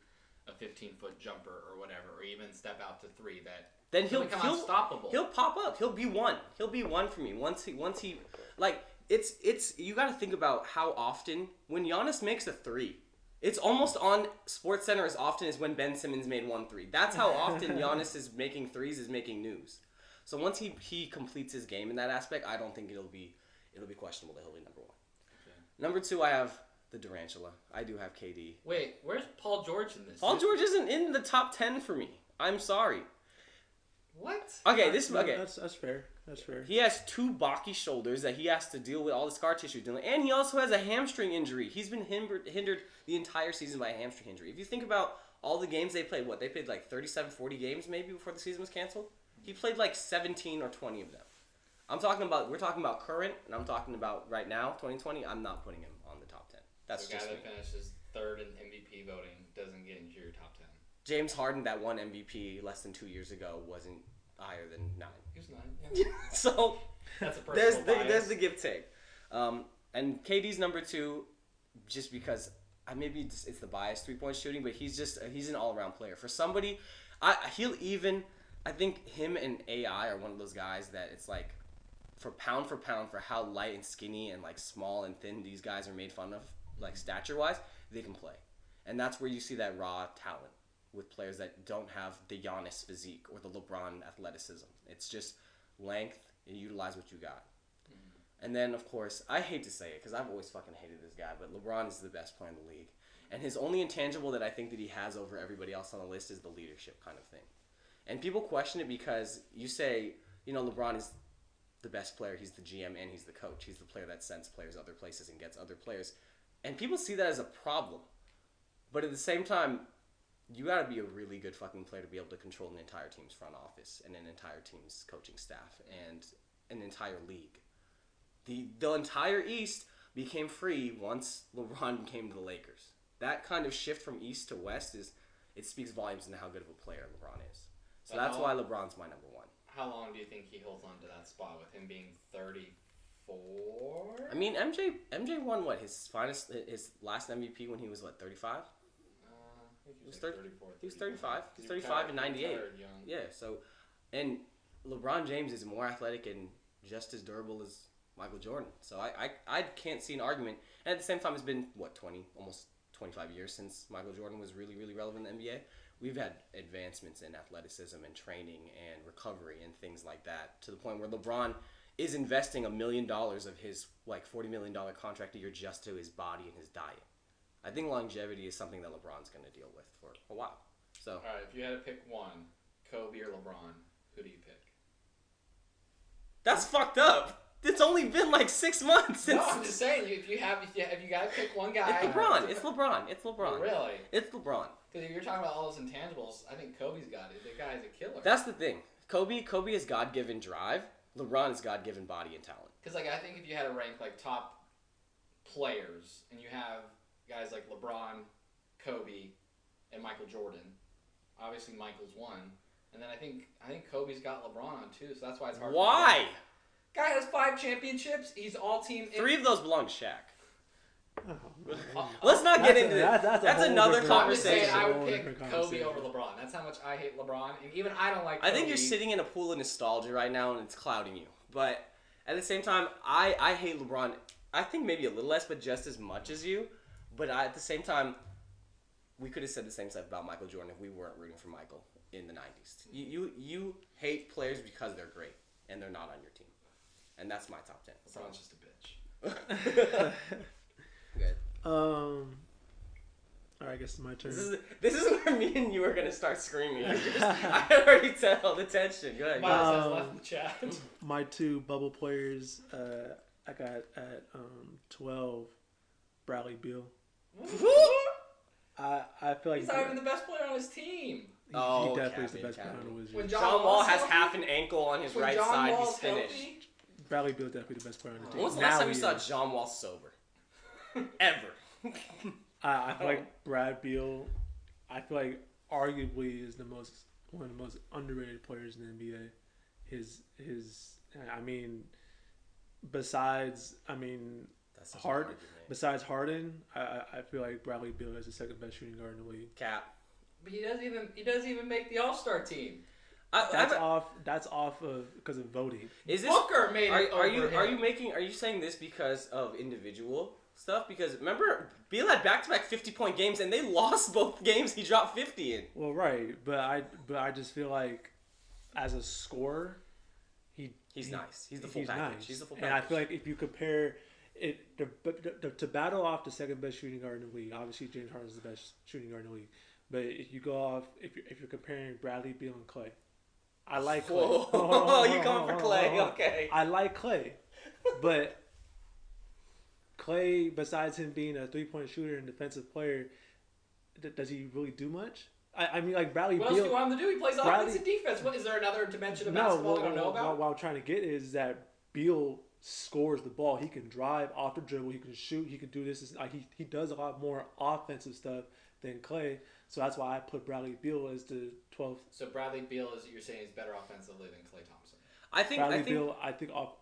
a 15-foot jumper or whatever, or even step out to 3. Then he'll become unstoppable. He'll pop up. He'll be one. He'll be one for me. Once he like it's you got to think about how often when Giannis makes a 3. It's almost on SportsCenter as often as when Ben Simmons made 1 3. That's how often Giannis is making threes is making news. So once he completes his game in that aspect, I don't think it'll be questionable that he'll be number 1. Okay. Number 2, I have the Durantula. I do have KD. Wait, where's Paul George in this? Paul George isn't in the top 10 for me. I'm sorry. What? Okay, That's fair. That's fair. He has 2 bulky shoulders that he has to deal with all the scar tissue dealing, and he also has a hamstring injury. He's been hindered the entire season by a hamstring injury. If you think about all the games they played, they played like 37, 40 games maybe before the season was canceled? He played like 17 or 20 of them. We're talking about current, and I'm talking about right now, 2020. I'm not putting him on the top 10. That's the just guy me. that finishes 3rd in MVP voting doesn't get into your top 10. James Harden, that won MVP less than 2 years ago, wasn't higher than 9. He was 9. Yeah. So that's a personal bias. There's the give take. And KD's number 2, just because maybe it's the bias 3-point shooting, but he's an all around player. For somebody, I think him and AI are one of those guys that it's like for pound for how light and skinny and like small and thin these guys are made fun of, like stature wise, they can play, and that's where you see that raw talent with players that don't have the Giannis physique or the LeBron athleticism. It's just length and utilize what you got. Mm-hmm. And then, of course, I hate to say it because I've always fucking hated this guy, but LeBron is the best player in the league. And his only intangible that I think that he has over everybody else on the list is the leadership kind of thing. And people question it because you say, LeBron is the best player. He's the GM and he's the coach. He's the player that sends players other places and gets other players. And people see that as a problem. But at the same time, you got to be a really good fucking player to be able to control an entire team's front office and an entire team's coaching staff and an entire league. The entire East became free once LeBron came to the Lakers. That kind of shift from East to West it speaks volumes into how good of a player LeBron is. So that's why LeBron's my number 1. How long do you think he holds on to that spot with him being 34? I mean, MJ won his last MVP when he was 35? He was 34. He was 35. He was 35 in 98. Yeah, so and LeBron James is more athletic and just as durable as Michael Jordan. So I can't see an argument. And at the same time, it's been almost 25 years since Michael Jordan was really, really relevant in the NBA. We've had advancements in athleticism and training and recovery and things like that to the point where LeBron is investing $1 million of his $40 million contract a year just to his body and his diet. I think longevity is something that LeBron's going to deal with for a while. So, all right, if you had to pick one, Kobe or LeBron, who do you pick? That's fucked up. It's only been like 6 months since. No, I'm just saying, if you got to pick one guy. It's LeBron. Really? It's LeBron. Because if you're talking about all those intangibles, I think Kobe's got it. The guy's a killer. That's the thing. Kobe is God-given drive. LeBron is God-given body and talent. Because I think if you had to rank top players, and you have guys like LeBron, Kobe, and Michael Jordan, obviously Michael's one, and then I think Kobe's got LeBron on too, so that's why it's hard. Why? Guy has 5 championships. He's all team. 3 of those belong to Shaq. Oh, Let's not get into this. That's another conversation. I would pick Kobe over LeBron. That's how much I hate LeBron, and even I don't like Kobe. I think you're sitting in a pool of nostalgia right now, and it's clouding you. But at the same time, I hate LeBron. I think maybe a little less, but just as much as you. But at the same time, we could have said the same stuff about Michael Jordan if we weren't rooting for Michael in the 90s. You hate players because they're great, and they're not on your team. And that's my top 10. LeBron's just a bitch. Good. All right, I guess it's my turn. This is where me and you are gonna start screaming. I already tell the tension. Go ahead. Miles has left in the chat. My 2 bubble players, I got at 12, Bradley Beal. I feel like he's not even the best player on his team. He definitely is the best player on the Wizards. When John Wall has half an ankle on his right side. He's finished. Bradley Beal definitely the best player on the team. When was the last time you saw John Wall sober? Ever. I feel like Brad Beal, I feel like arguably is one of the most underrated players in the NBA. Besides Harden, I feel like Bradley Beal is the second best shooting guard in the league. Cap. But he doesn't even make the All-Star team. That's off of because of voting. Is this Booker made it are him. Are you saying this because of individual stuff? Because remember, Beal had back-to-back 50-point games, and they lost both games. He dropped 50 in. Well, right, but I just feel like as a scorer, he's nice. He's the full package. Nice. He's the full package. And I feel like if you compare it to battle off the second best shooting guard in the league, obviously James Harden is the best shooting guard in the league. But if you go off, if you're comparing Bradley Beal and Clay, I like Clay. Whoa, you going for Clay? Okay. I like Clay, but Clay, besides him being a 3-point shooter and defensive player, does he really do much? I mean, like Bradley Beal. What else do you want him to do? He plays offense and defense. What is there another dimension of basketball I don't know about? What I'm trying to get is that Beal scores the ball. He can drive off the dribble. He can shoot. He can do this. He does a lot more offensive stuff than Clay. So that's why I put Bradley Beal as the 12th. So Bradley Beal you're saying is better offensively than Klay Thompson. I think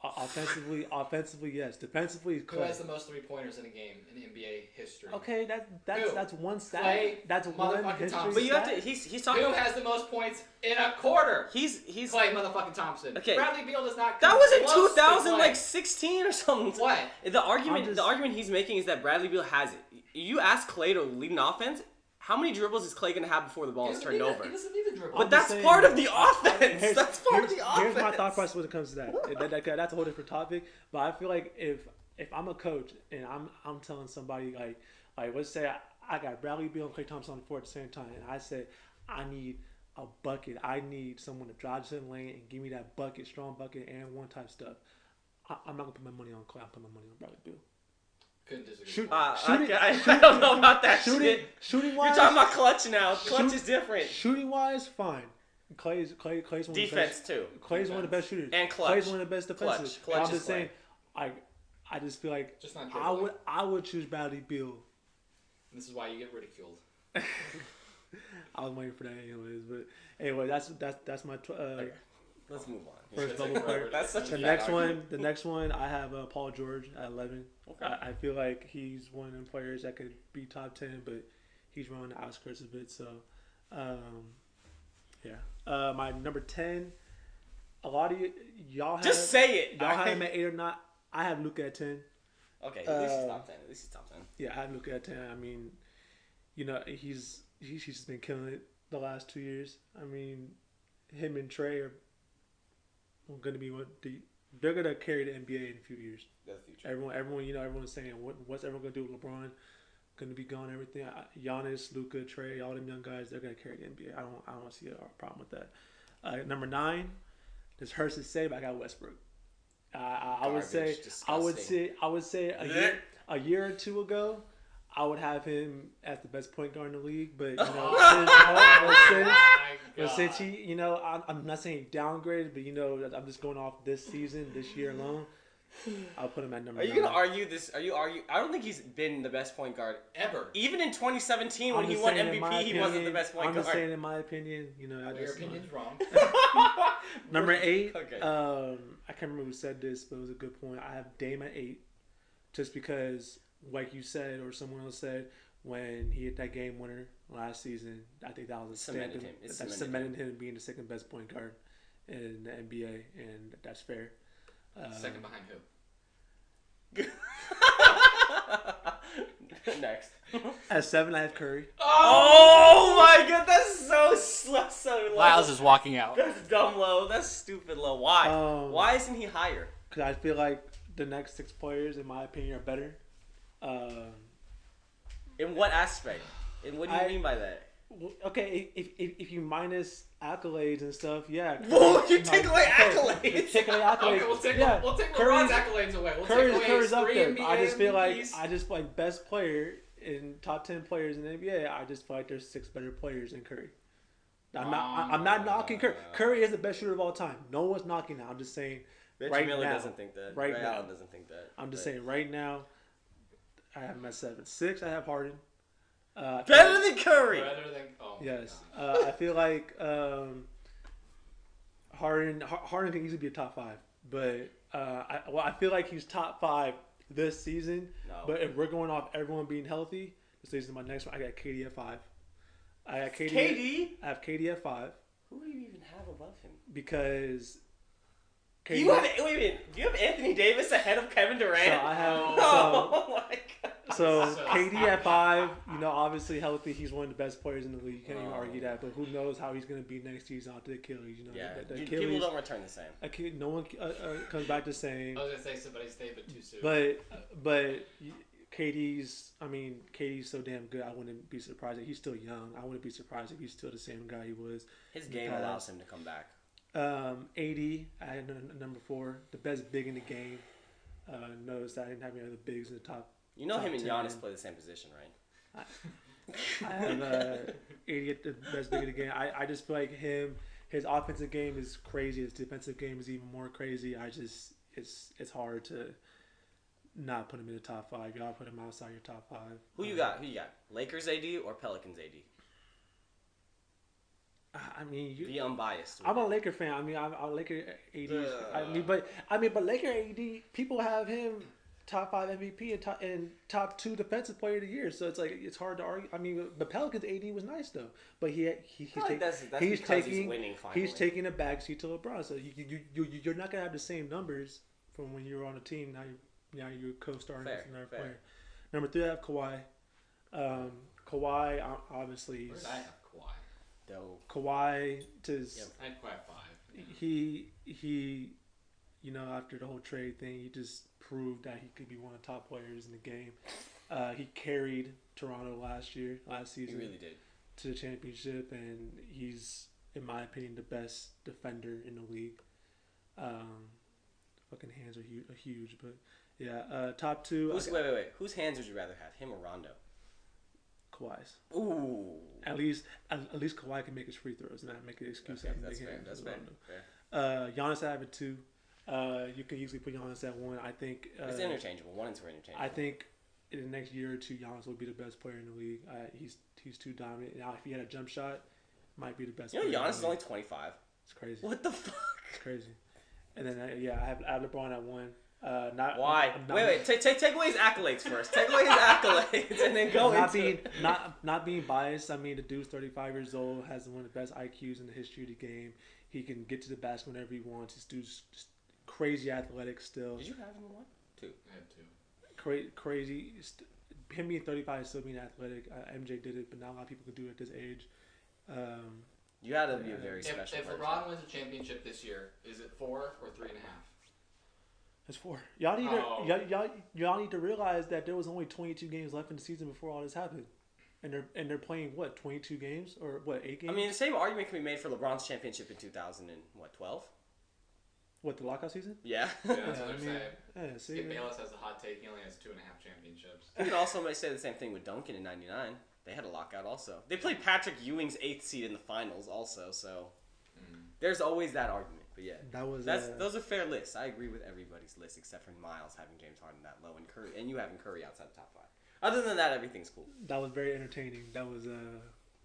offensively, yes. Defensively, Clay. Who has the most 3-pointers in a game in NBA history? Okay, that's one stat. Clay, that's one history Thompson. But you have to. He's talking. Who has the most points in a quarter? He's Klay motherfucking Thompson. Okay. Bradley Beal does not. That was in close to Klay. 2016 or something. What? The argument he's making is that Bradley Beal has it. You ask Klay to lead an offense. How many dribbles is Klay going to have before the ball is turned over? He doesn't need the dribble. But that's part of the offense. That's part of the offense. Here's my thought process when it comes to that. That's a whole different topic. But I feel like if I'm a coach and I'm telling somebody like let's say I got Bradley Beal and Klay Thompson on the floor at the same time, and I said I need a bucket. I need someone to drive to the lane and give me that bucket, strong bucket, and one type stuff. I'm not gonna put my money on Klay. I'm putting my money on Bradley Beal. Couldn't disagree. I don't know about that shit. Shooting wise, you're talking about clutch now. Clutch is different. Shooting wise, fine. Clay's one of the best. Defense too. Clay's one of the best shooters. And clutch. Clay's one of the best defensive. Clutch I'm just saying, I just feel like just not I would choose Bradley Beal. This is why you get ridiculed. I was waiting for that anyways, but anyway, that's my. Okay. Let's move on. First bubble player. That's such the next one, I have Paul George at 11. Okay. I feel like he's one of them players that could be top 10, but he's running the outskirts a bit. So, yeah. My number 10. A lot of y'all have just say it. Y'all have him at 8 or not. I have Luka at 10. Okay, at least he's top 10. At least he's top 10. Yeah, I have Luka at 10. I mean, he's just been killing it the last 2 years. I mean, him and Trey are going to be they're going to carry the NBA in a few years. The future. Everyone's saying what's everyone going to do with LeBron? Going to be gone. Everything. Giannis, Luka, Trey, all them young guys, they're going to carry the NBA. I don't see a problem with that. Number 9. This hurts to say, but I got Westbrook. I would say Disgusting. I would say a year or two ago, I would have him as the best point guard in the league. But since he, I'm not saying he downgraded, but I'm just going off this season, this year alone. I'll put him at number. Are you 9. gonna argue this? I don't think he's been the best point guard ever. Even in 2017 when he won MVP, he wasn't the best point guard. I'm just saying, in my opinion, Your opinion's wrong. Number 8. Okay. I can't remember who said this, but it was a good point. I have Dame at 8, just because, like you said, or someone else said, when he hit that game winner last season, I think that was cemented him being the second best point guard in the NBA, and that's fair. Second behind who? Next. At 7, I have Curry. Oh my god, that's so low. Lyles is walking out. That's dumb low. That's stupid low. Why? Why isn't he higher? Because I feel like the next 6 players, in my opinion, are better. In what aspect? And what do you mean by that? Okay, if you minus accolades and stuff, yeah. Whoa, you take away accolades. Take away accolades. Okay, we'll take Curry's LeBron's accolades away. Curry's up there. NBA I just feel MVPs. like best player in top 10 players in the NBA. I just feel like there's 6 better players than Curry. I'm not knocking Curry. Curry is the best shooter of all time. No one's knocking that. I'm just saying. Reggie Miller doesn't think that. Right Ray now, Allen doesn't think that. I'm just saying right now. I have him at 7. 6, I have Harden. Better than Curry. Yes, I feel like Harden can easily be a top 5, but I feel like he's top 5 this season. No. But if we're going off everyone being healthy, this is my next one. I got KD at 5. I have KD at 5. Who do you even have above him? Because KD, Do you have Anthony Davis ahead of Kevin Durant? So I have. Oh my god. So KD at 5, obviously healthy. He's one of the best players in the league. You can't even argue that. But who knows how he's going to be next season after the Achilles? The Achilles, people don't return the same. No one comes back the same. I was going to say somebody stayed, but too soon. But KD's so damn good. I wouldn't be surprised. He's still young. I wouldn't be surprised if he's still the same guy he was. His game allows him to come back. AD, I had number 4, the best big in the game. Notice that I didn't have any other bigs in the top. Him and Giannis play the same position, right? I have AD at the best big in the game. I just feel like his offensive game is crazy. His defensive game is even more crazy. It's hard to not put him in the top 5. Y'all put him outside your top 5. Who you got? Lakers AD or Pelicans AD? Be unbiased. I'm a Laker fan. I'm a Laker AD. But Laker AD, people have him top 5 MVP and top 2 defensive player of the year. So it's hard to argue. The Pelicans AD was nice though, but he's taking a backseat to LeBron. So you're not gonna have the same numbers from when you were on a team. Now you're co-starring with another player. Number 3, I have Kawhi. Kawhi, obviously. Where did I have Kawhi? Kawhi, I had Kawhi at 5. He, after the whole trade thing, he just proved that he could be one of the top players in the game. He carried Toronto last season. He really did. To the championship, and he's, in my opinion, the best defender in the league. Fucking hands are huge, but yeah. Top 2. Wait. Whose hands would you rather have, him or Rondo? Kawhi's. Ooh. At least Kawhi can make his free throws, not make an excuse. Okay, that's fair. That's fair. Giannis I have it 2. You can easily put Giannis at 1. I think it's interchangeable. 1 and 2 are interchangeable. I think in the next year or 2, Giannis will be the best player in the league. He's too dominant. Now, if he had a jump shot, might be the best. Giannis is only 25. It's crazy. What the fuck? It's crazy. And then I have LeBron at 1. Why? Wait. Take away his accolades first. Take away his accolades, and then go not being biased. The dude's 35 years old, has one of the best IQs in the history of the game. He can get to the basket whenever he wants. This dude's just crazy athletic still. Did you have him in 1? 2. I had 2. Crazy. Him being 35 is still being athletic. MJ did it, but not a lot of people can do it at this age. You had to be a very special person. If LeBron wins a championship this year, is it 4 or 3.5? It's 4. Y'all need to realize that there was only 22 games left in the season before all this happened, and they're playing 22 games or 8 games. The same argument can be made for LeBron's championship in 2012. What, the lockout season? Yeah. Yeah, that's Yeah, what I they're mean, saying. Yeah, see, Skip man. Bayless has a hot take. He only has 2.5 championships. You could also say the same thing with Duncan in '99. They had a lockout also. They played Patrick Ewing's 8th seed in the finals also, so there's always that argument. But yeah, That was those are fair lists. I agree with everybody's list except for Miles having James Harden that low and Curry, and you having Curry outside the top 5. Other than that, everything's cool. that was very entertaining. That was a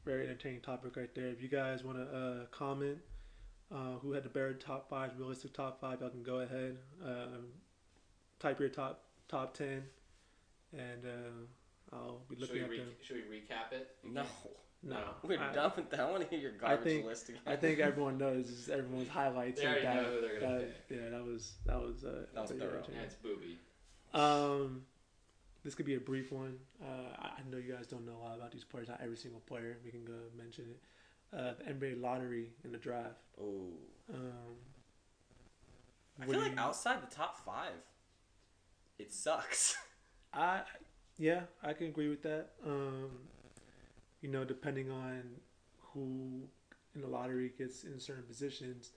very entertaining topic right there. If you guys want to comment who had the better top 5, realistic top 5, y'all can go ahead. Type your top 10, and I'll be looking at them. Should we recap it? No, We're done with that. I want to hear your garbage list again. I think everyone knows. This is everyone's highlights. They already know who they're gonna pick. Yeah, that was pretty thorough. entertaining. Yeah, it's booby. This could be a brief one. I know you guys don't know a lot about these players. Not every single player. We can go mention it. The NBA lottery in the draft. Oh, I what feel do like you- outside the top 5, it sucks. I can agree with that. Depending on who in the lottery gets in certain positions.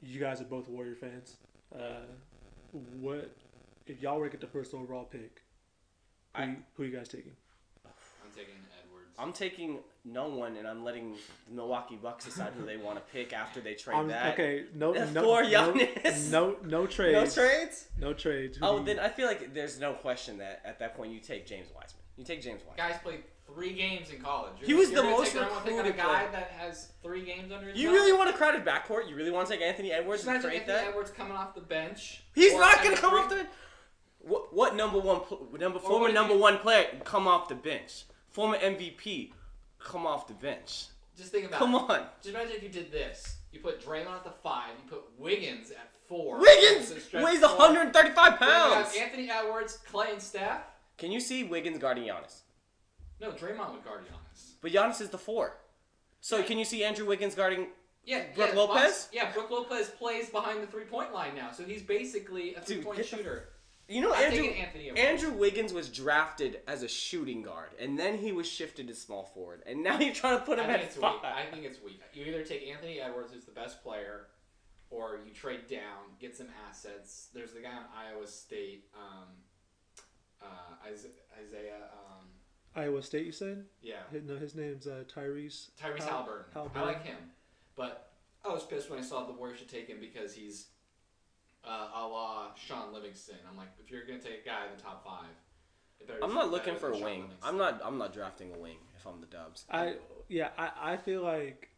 You guys are both Warrior fans. What if y'all were to get the first overall pick? Who you guys taking? I'm taking Edwards. I'm taking no one, and I'm letting the Milwaukee Bucks decide who they want to pick after they trade that. Okay, no For Giannis. no trades. No trades? No trades. Then I feel like there's no question that at that point you take James Wiseman. You take James Wiseman. Guys played 3 games in college. He was You're the gonna most take the number one pick on a recruited guy player. that has 3 games under his You belt? really want a crowded backcourt? You really want to take Anthony Edwards Just and imagine trade Anthony that? Edwards coming off the bench. He's Or not going Kevin to come off Durant. the What former what number do you- 1 player come off the bench? Former MVP come off the bench. Just think about Come it. on. Just imagine if you did this. You put Draymond at the 5. You put Wiggins at 4. Wiggins So stretch weighs 4. 135 Then you have pounds. Anthony Edwards, Clay, and Steph. Can you see Wiggins guarding Giannis? No, Draymond would guard Giannis. But Giannis is the 4. So can you see Andrew Wiggins guarding Yeah, Brook yeah, Lopez? Yeah, Brook Lopez plays behind the 3-point line now, so he's basically a 3-point get the- shooter. You know, I'm taking Anthony Edwards. Andrew Wiggins was drafted as a shooting guard, and then he was shifted to small forward, and now you're trying to put him I think at it's 5. weak. I think it's weak. You either take Anthony Edwards, who's the best player, or you trade down, get some assets. There's the guy on Iowa State, Isaiah. Iowa State, you said? Yeah, No, his name's Tyrese. Tyrese Halliburton. I Halliburton. like him, but I was pissed when I saw the Warriors should take him because he's a la Sean Livingston. I'm like, if you're gonna take a guy in the top 5, it better I'm be not better looking than for a Sean wing. Livingston. I'm not drafting a wing if I'm the Dubs. I feel like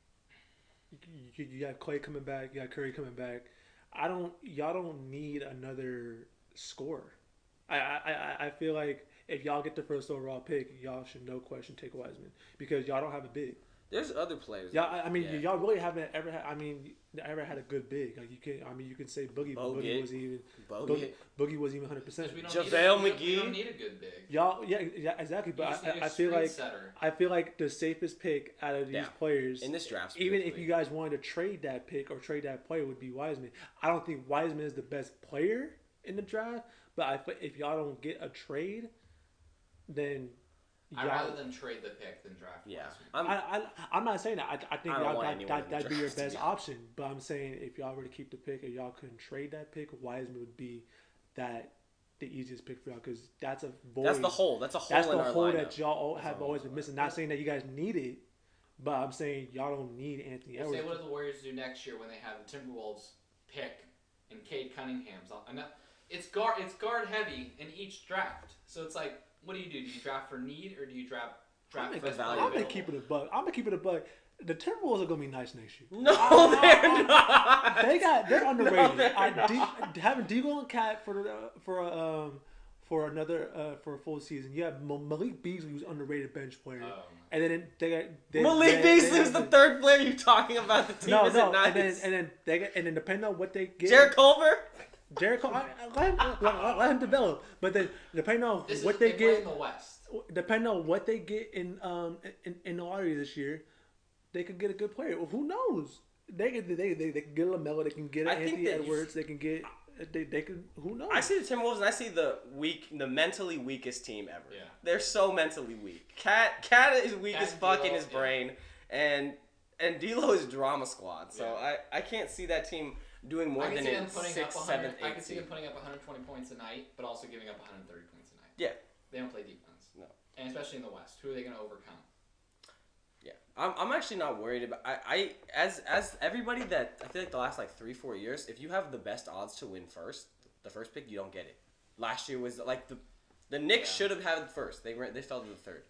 you got Clay coming back, you got Curry coming back. Y'all don't need another scorer. I feel like if y'all get the first overall pick, y'all should no question take Wiseman because y'all don't have a big. There's other players. Y'all really haven't ever had. Ever had a good big. Like you can say Boogie. But Boogie wasn't even. Boogie wasn't even 100%. Because we don't JaVale need a- McGee. We don't need a good big. Y'all, yeah, exactly. You But just need a I feel screen like setter. the safest pick out of these Yeah. players In this draft, even if specifically. you guys wanted to trade that pick or trade that player, would be Wiseman. I don't think Wiseman is the best player in the draft, but if y'all don't get a trade, then I'd rather than trade the pick than draft Yeah. Wiseman. I'm not saying that. I think I don't want anyone in the that'd be your draft, to best be option. But I'm saying if y'all were to keep the pick and y'all couldn't trade that pick, Wiseman would be the easiest pick for y'all because that's a void. That's the hole. That's a hole That's in the our hole lineup. that y'all That's have a always hole been in missing. our Not saying that you guys need it, but I'm saying y'all don't need Anthony We'll Edwards. say what do the Warriors do next year when they have the Timberwolves pick and Cade Cunningham's on? And it's guard heavy in each draft. So it's like, what do? Do you draft for need or do you draft for value. best player I'm gonna available? keep it a buck. I'm gonna keep it a buck. The Timberwolves are gonna be nice next year. No, they're not. They're underrated. they're not. Having Deagle and Cat for a full season. You have Malik Beasley, who's underrated bench player, Oh. and then Malik Beasley is the third player you're talking about. The team isn't nice. and then depending on what they get, Jared Culver. let him develop. But then depending on This what is, they play in get, the West. depending on what they get in the lottery this year, they could get a good player. Well, who knows? They can get LaMelo. They can get I think Anthony that Edwards. They can get. They can. Who knows? I see the Timberwolves and I see the mentally weakest team ever. Yeah. They're so mentally weak. Cat is weak Cat as and fuck in D'Lo, his yeah. brain, and D'Lo is drama squad. So Yeah. I can't see that team doing more than in sixth, seventh, I eighth could see seed. them putting up 120 points a night, but also giving up 130 points a night. Yeah. They don't play defense. No. And especially in the West, who are they going to overcome? Yeah, I'm actually not worried about. As everybody that I feel like the last like 3-4 years, if you have the best odds to win the first pick, you don't get it. Last year was like the Knicks should have had first. They fell to the third.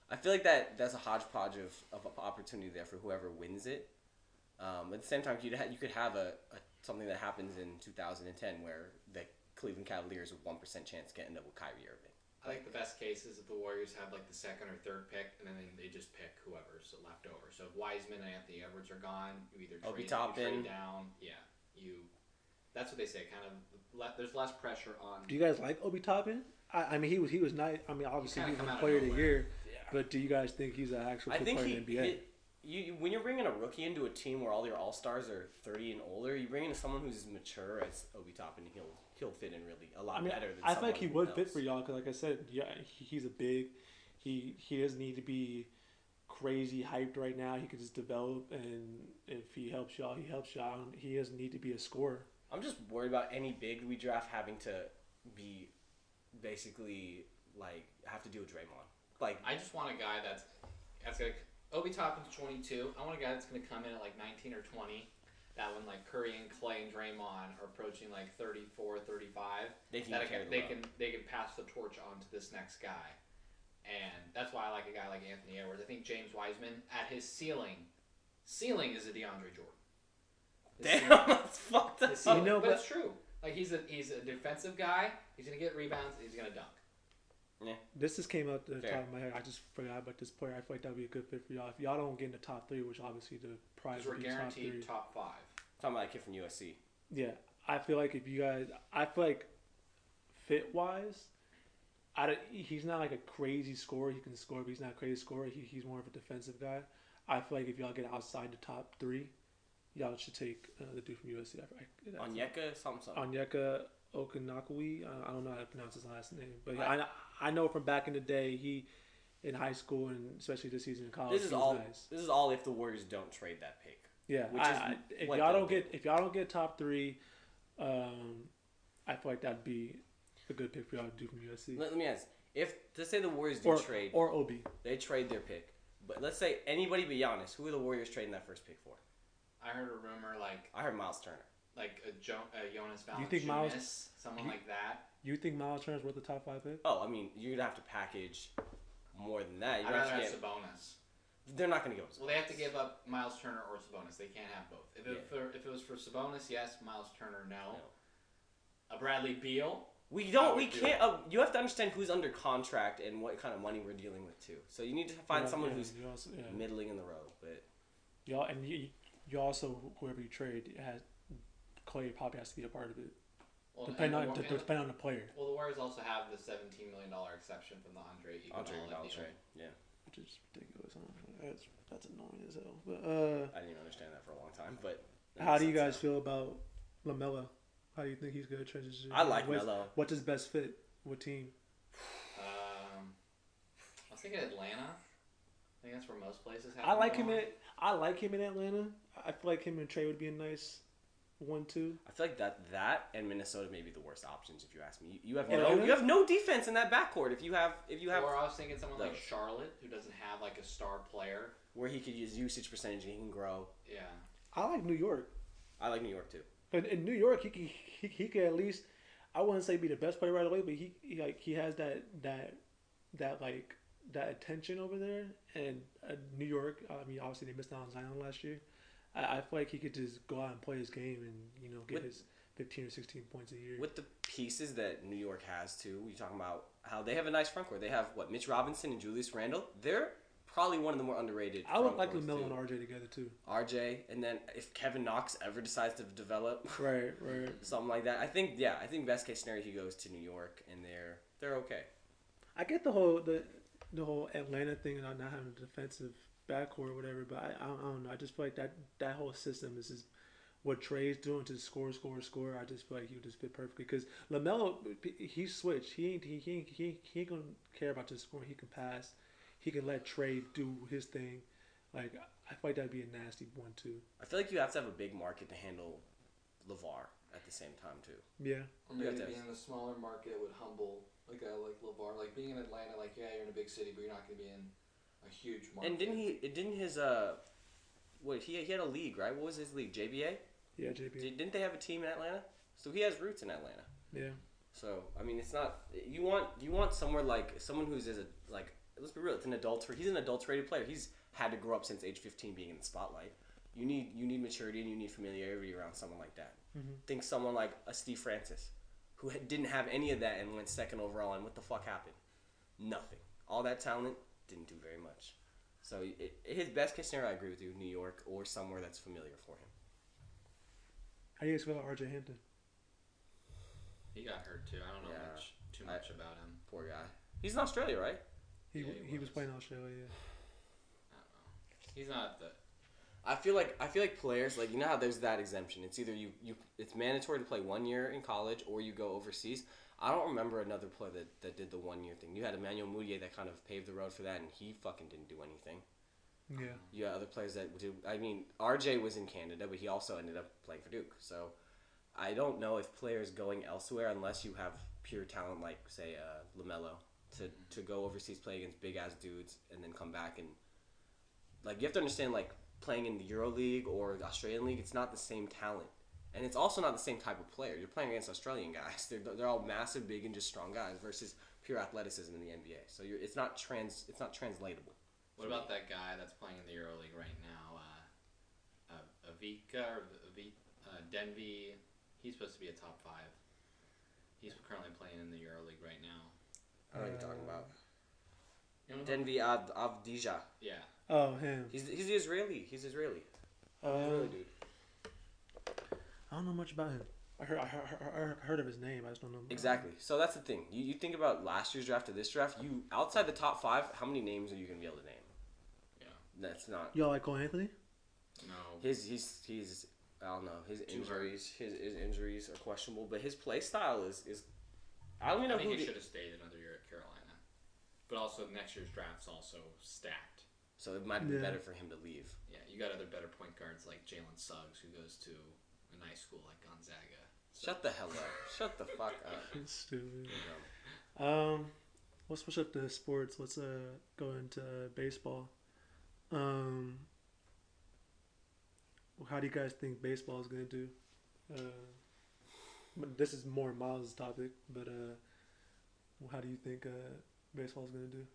I feel like that's a hodgepodge of opportunity there for whoever wins it. At the same time, you could have a something that happens in 2010 where the Cleveland Cavaliers with 1% chance get end up with Kyrie Irving. I think the best case is if the Warriors have like the second or third pick, and then they just pick whoever's left over. So if Wiseman and Anthony Edwards are gone, you either trade down. Yeah, that's what they say. Kind of, there's less pressure on. Do you guys like Obi Toppin? I mean, he was nice. I mean, obviously he was player of the year, but do you guys think he's an actual player in the NBA? When you're bringing a rookie into a team where all your all-stars are 30 and older, you bring in someone who's as mature as Obi Toppin, he'll fit in really a lot better than I feel like he would else. fit for y'all because, like I said, yeah, he's a big. He doesn't need to be crazy hyped right now. He can just develop, and if he helps y'all, he helps y'all. He doesn't need to be a scorer. I'm just worried about any big we draft having to be basically like have to deal with Draymond. Like I just want a guy that's gonna. Obi Toppin's 22. I want a guy that's going to come in at like 19 or 20. That when like Curry and Clay and Draymond are approaching like 34, 35, they can pass the torch on to this next guy. And that's why I like a guy like Anthony Edwards. I think James Wiseman at his ceiling is a DeAndre Jordan. Damn, that's fucked up. But it's true. Like he's a defensive guy. He's going to get rebounds. He's going to dunk. Yeah. This just came out the top of my head. I just forgot about this player. I feel like that would be a good fit for y'all. If y'all don't get in the top 3, which obviously the prize would be guaranteed top 5. Talking about a kid from USC. Yeah. I feel like fit wise, he's not like a crazy scorer. He can score, but he's not a crazy scorer. He's more of a defensive guy. I feel like if y'all get outside the top 3, y'all should take the dude from USC. Onyeka something. Onyeka Okunakwi. I don't know how to pronounce his last name, but right. I know from back in the day, he in high school and especially this season in college. This is all if the Warriors don't trade that pick. Yeah, if y'all don't get top 3, I feel like that'd be a good pick for y'all to do from USC. Let me ask: let's say the Warriors trade or Obi, they trade their pick, but let's say anybody but Giannis, who are the Warriors trading that first pick for? I heard a rumor I heard Miles Turner. Like a Jonas Valanciunas, you think someone like that. You think Miles Turner's worth the top 5 pick? Oh, I mean, you're gonna have to package more than that. I'd rather have Sabonis. They're not gonna go. Well, they have to give up Miles Turner or Sabonis. They can't have both. If it was for Sabonis, yes. Miles Turner, no. A Bradley Beal. We can't. You have to understand who's under contract and what kind of money we're dealing with too. So you need to find someone who's middling in the road. But you also whoever you trade Clay probably has to be a part of it. Well, depending on the player. Well, the Warriors also have the $17 million exception from the Andre Iguodala trade. Yeah, which is ridiculous. That's annoying as hell. But I didn't even understand that for a long time. But how do you guys feel about LaMelo? How do you think he's going to transition? I like Melo. What's his best fit? What team? I was thinking Atlanta. I think that's where most places have. I like him in Atlanta. I feel like him and Trey would be a nice 1-2. I feel like that and Minnesota may be the worst options if you ask me. You have no defense in that backcourt if you have. Or I was thinking someone like Charlotte who doesn't have like a star player where he could use usage percentage and he can grow. Yeah. I like New York. I like New York too. But in New York, he could at least, I wouldn't say be the best player right away, but he has that attention over there. And New York, I mean, obviously they missed out on Zion last year. I feel like he could just go out and play his game and get his 15 or 16 points a year. With the pieces that New York has too, you're talking about how they have a nice front court. They have Mitch Robinson and Julius Randle. They're probably one of the more underrated. I would like LaMelo and RJ together too. RJ, and then if Kevin Knox ever decides to develop, right, something like that. I think best case scenario he goes to New York and they're okay. I get the whole Atlanta thing and not having a defensive backcourt or whatever, but I don't know. I just feel like that whole system is what Trey's doing to score. I just feel like he would just fit perfectly because LaMelo, he switched. He ain't gonna care about just scoring. He can pass. He can let Trey do his thing. Like I feel like that'd be a nasty 1-2. I feel like you have to have a big market to handle LeVar at the same time too. Yeah. Or maybe being in a smaller market would humble like a guy like LeVar. Like being in Atlanta, like yeah, you're in a big city, but you're not going to be in a huge market. And didn't his what he had a league, right? What was his league? JBA? Yeah, JP. Didn't they have a team in Atlanta? So he has roots in Atlanta. Yeah. So I mean, it's not you want somewhere like someone who's like let's be real, he's an adulterated player. He's had to grow up since age 15 being in the spotlight. You need maturity and you need familiarity around someone like that. Mm-hmm. Think someone like a Steve Francis, who didn't have any of that and went second overall, and what the fuck happened? Nothing. All that talent didn't do very much. So his best case scenario, I agree with you, New York or somewhere that's familiar for him. How do you guys feel about RJ Hampton? He got hurt too. I don't know Yeah. too much about him. Poor guy. He's in Australia, right? He was playing in Australia. Yeah. I don't know. He's not the. I feel like players, like, you know how there's that exemption. It's either it's mandatory to play 1 year in college or you go overseas. I don't remember another player that did the 1 year thing. You had Emmanuel Mudiay that kind of paved the road for that, and he fucking didn't do anything. Yeah. You had other players that do. I mean, RJ was in Canada, but he also ended up playing for Duke. So I don't know if players going elsewhere, unless you have pure talent like, say, LaMelo, to go overseas, play against big-ass dudes, and then come back and... Like, you have to understand, like, playing in the EuroLeague or the Australian League, it's not the same talent. And it's also not the same type of player. You're playing against Australian guys. They're all massive, big, and just strong guys versus pure athleticism in the NBA. So it's not translatable. What about that guy that's playing in the EuroLeague right now? Avika or Denvi. He's supposed to be a top 5. He's currently playing in the EuroLeague right now. I know what you're talking about. You know Denvi Avdija. Yeah. Oh, him. He's Israeli. He's Israeli. Israeli dude. I don't know much about him. I heard of his name. I just don't know. Exactly. So that's the thing. You think about last year's draft to this draft. You outside the top 5, how many names are you gonna be able to name? Yeah. That's not. Y'all like Cole Anthony? No. He's I don't know. His injuries are questionable, but his play style is. I don't even know I think who. he should have stayed another year at Carolina, but also next year's draft's also stacked. So it might be better for him to leave. Yeah, you got other better point guards like Jalen Suggs, who goes to a nice school like Gonzaga. So. Shut the hell up. Shut the fuck up. Stupid. Let's switch up to sports. Let's go into baseball. How do you guys think baseball is gonna do? This is more Miles' topic, but how do you think baseball is gonna do?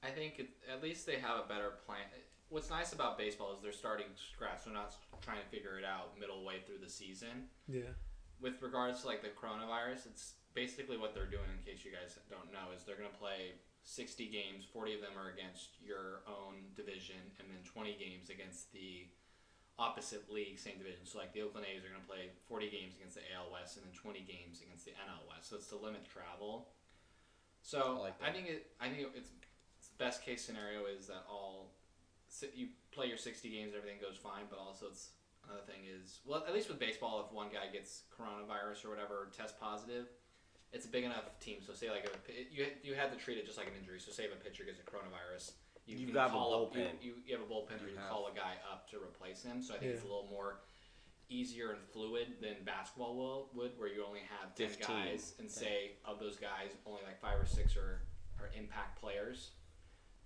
I think at least they have a better plan. What's nice about baseball is they're starting scratch. They're not trying to figure it out middle way through the season. Yeah. With regards to like the coronavirus, it's basically what they're doing. In case you guys don't know, is they're gonna play 60 games. 40 of them are against your own division, and then 20 games against the opposite league, same division. So like the Oakland A's are gonna play 40 games against the AL West, and then 20 games against the NL West. So it's to limit travel. So I think it's best case scenario is that you play your 60 games, everything goes fine, but also it's another thing is, well, at least with baseball, if one guy gets coronavirus or whatever, test positive, it's a big enough team. So say like you have to treat it just like an injury. So say if a pitcher gets a coronavirus, you can got call a up, bullpen. you have a bullpen, or you call a guy up to replace him. So I think it's a little more easier and fluid than basketball would, where you only have 10 guys, and say of those guys, only like 5 or 6 are impact players.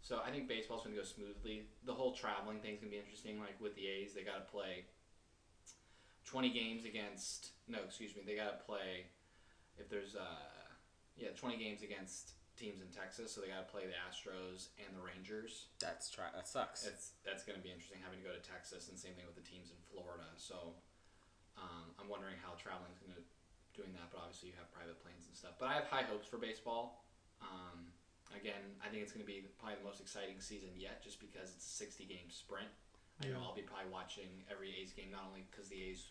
So I think baseball's going to go smoothly. The whole traveling thing's going to be interesting. Like with the A's, they got to play 20 games against... No, excuse me. They got to play... If there's... 20 games against teams in Texas. So they got to play the Astros and the Rangers. That sucks. That's going to be interesting having to go to Texas, and same thing with the teams in Florida. So I'm wondering how traveling's going to doing that. But obviously you have private planes and stuff. But I have high hopes for baseball. Again, I think it's going to be probably the most exciting season yet, just because it's a 60-game sprint. I know I'll be probably watching every A's game, not only because the A's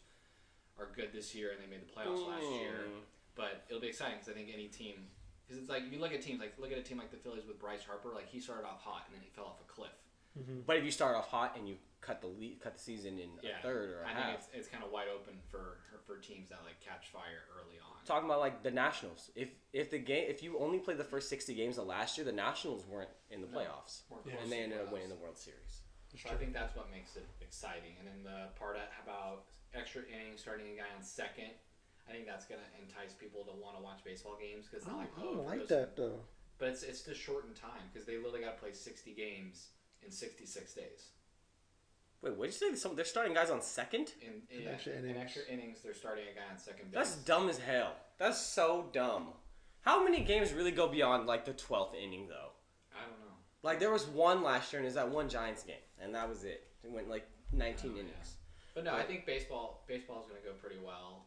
are good this year and they made the playoffs last year, but it'll be exciting because I think any team, because it's like, if you look at teams, like look at a team like the Phillies with Bryce Harper, like he started off hot and then he fell off a cliff. Mm-hmm. But if you start off hot and you cut the season in a third or a half, I think it's kind of wide open for teams that like catch fire early on. Talking about like the Nationals, if you only played the first 60 games of last year, the Nationals weren't in the playoffs, and they ended up winning the World Series. So I think that's what makes it exciting. And then the part about extra innings, starting a guy on second, I think that's gonna entice people to want to watch baseball games because I like, don't if like there's- that though. But it's just shortened time because they literally got to play 60 games in 66 days. Wait, what did you say? They're starting guys on second? In extra innings. extra innings, they're starting a guy on second base. That's dumb as hell. That's so dumb. How many games really go beyond like the 12th inning though? I don't know. Like there was one last year, and it was that one Giants game, and that was it. It went like 19 Oh, yeah. innings. But no, I think baseball is going to go pretty well.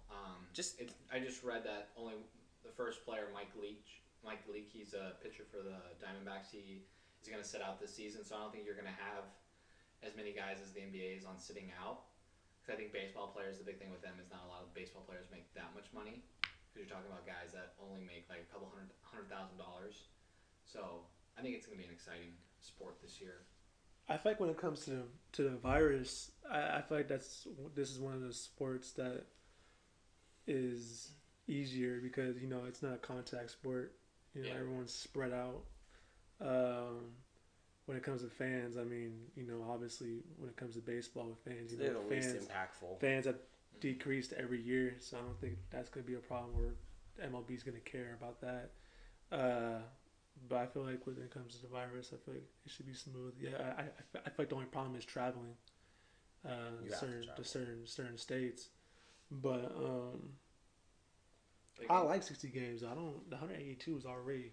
I just read that only the first player, Mike Leake, he's a pitcher for the Diamondbacks. He is going to sit out this season, so I don't think you're going to have as many guys as the NBA is on sitting out. Because I think baseball players, the big thing with them is not a lot of baseball players make that much money. Because you're talking about guys that only make like a couple $100,000. So I think it's going to be an exciting sport this year. I feel like when it comes to the virus, I feel like this is one of the sports that is easier because it's not a contact sport. Yeah. Everyone's spread out. When it comes to fans, I mean, obviously when it comes to baseball with fans, They're the least impactful. Fans have decreased every year, so I don't think that's going to be a problem where MLB is going to care about that. But I feel like when it comes to the virus, I feel like it should be smooth. Yeah, I feel like the only problem is traveling to certain states. But I like 60 games. The 182 is already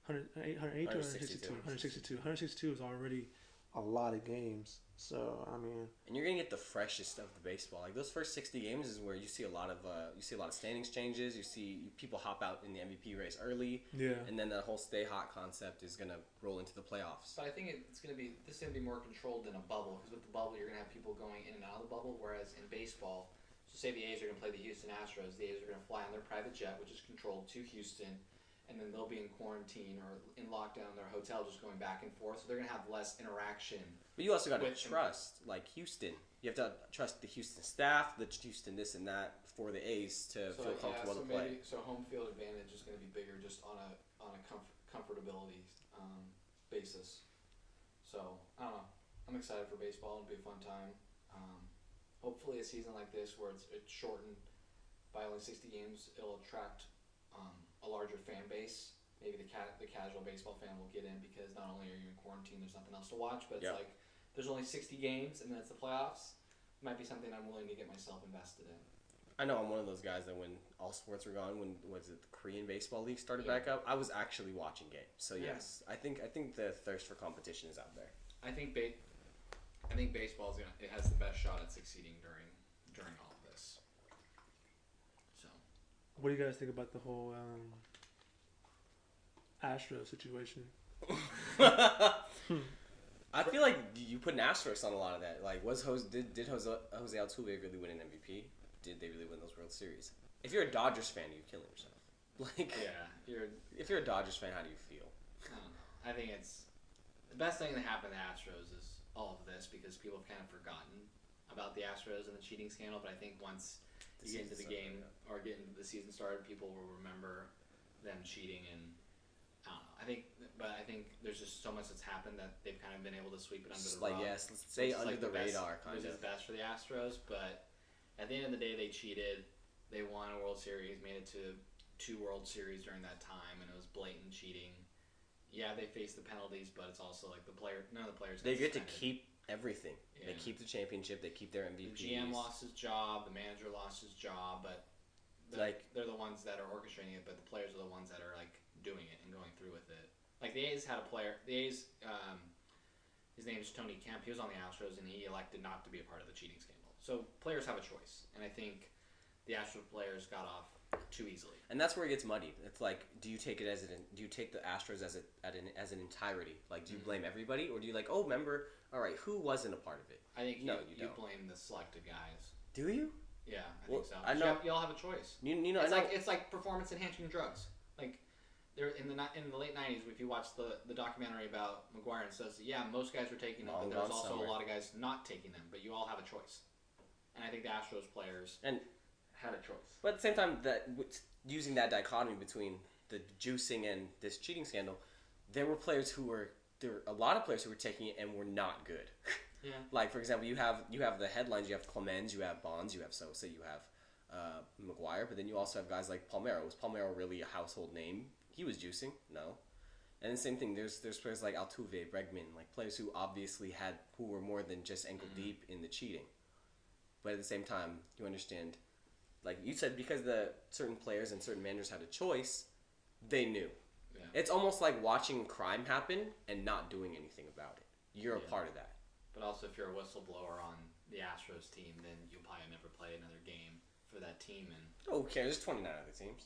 162. 162 is already a lot of games. So I mean, and you're gonna get the freshest of the baseball. Like those first 60 games is where you see a lot of standings changes. You see people hop out in the MVP race early. Yeah. And then the whole stay hot concept is gonna roll into the playoffs. But I think this is going to be more controlled than a bubble because with the bubble you're going to have people going in and out of the bubble. Whereas in baseball, so say the A's are going to play the Houston Astros, the A's are going to fly on their private jet, which is controlled, to Houston. And then they'll be in quarantine or in lockdown in their hotel, just going back and forth. So they're going to have less interaction. But you also got to trust, like Houston. You have to trust the Houston staff, the Houston this and that for the A's to feel comfortable to play. So home field advantage is going to be bigger just on a comfortability basis. So I don't know. I'm excited for baseball. It'll be a fun time. Hopefully a season like this where it's shortened by only 60 games, it'll attract a larger fan base. Maybe the casual baseball fan will get in because not only are you in quarantine, there's nothing else to watch, but it's like there's only 60 games and then it's the playoffs. It might be something I'm willing to get myself invested in. I know I'm one of those guys that when all sports were gone, when the Korean Baseball League started back up, I was actually watching games. So yes, I think the thirst for competition is out there. I think baseball it has the best shot at succeeding during all of this. So, what do you guys think about the whole Astros situation? I feel like you put an asterisk on a lot of that. Like, did Jose Altuve really win an MVP? Did they really win those World Series? If you're a Dodgers fan, you're killing yourself. Like, if you're a Dodgers fan, how do you feel? I don't know. I think it's the best thing that happened to Astros is all of this because people have kind of forgotten about the Astros and the cheating scandal. But I think once you get into the game or get into the season started, people will remember them cheating and. I don't know. I think there's just so much that's happened that they've kind of been able to sweep it under the rug. Let's say under the radar, kind of. Which is best for the Astros, but at the end of the day, they cheated. They won a World Series, made it to 2 World Series during that time, and it was blatant cheating. Yeah, they faced the penalties, but it's also like none of the players. They get to keep everything. Yeah. They keep the championship. They keep their MVP. The GM lost his job. The manager lost his job, but they're the ones that are orchestrating it. But the players are the ones that are like doing it and going through with it. Like the A's had a player. The A's, his name is Tony Kemp. He was on the Astros and he elected not to be a part of the cheating scandal. So players have a choice, and I think the Astros players got off too easily. And that's where it gets muddied. It's like, do you take the Astros as an entirety? Like, do you blame everybody, or do you remember? All right, who wasn't a part of it? I think you blame the selected guys. Do you? Yeah, I think so. I know you all have a choice. It's like performance enhancing drugs. Like there in the late '90s, if you watch the documentary about McGuire and says, yeah, most guys were taking them, but there's also a lot of guys not taking them. But you all have a choice, and I think the Astros players had a choice. But at the same time, using that dichotomy between the juicing and this cheating scandal, there were a lot of players who were taking it and were not good. Yeah. Like for example, you have the headlines. You have Clemens, you have Bonds, you have Sosa, you have McGuire, but then you also have guys like Palmeiro. Was Palmeiro really a household name? He was juicing, no. And the same thing. There's players like Altuve, Bregman, like players who obviously who were more than just ankle deep in the cheating. But at the same time, you understand, like you said, because the certain players and certain managers had a choice, they knew. Yeah. It's almost like watching crime happen and not doing anything about it. You're a part of that. But also, if you're a whistleblower on the Astros team, then you'll probably never play another game for that team. And Oh, who cares? There's 29 other teams.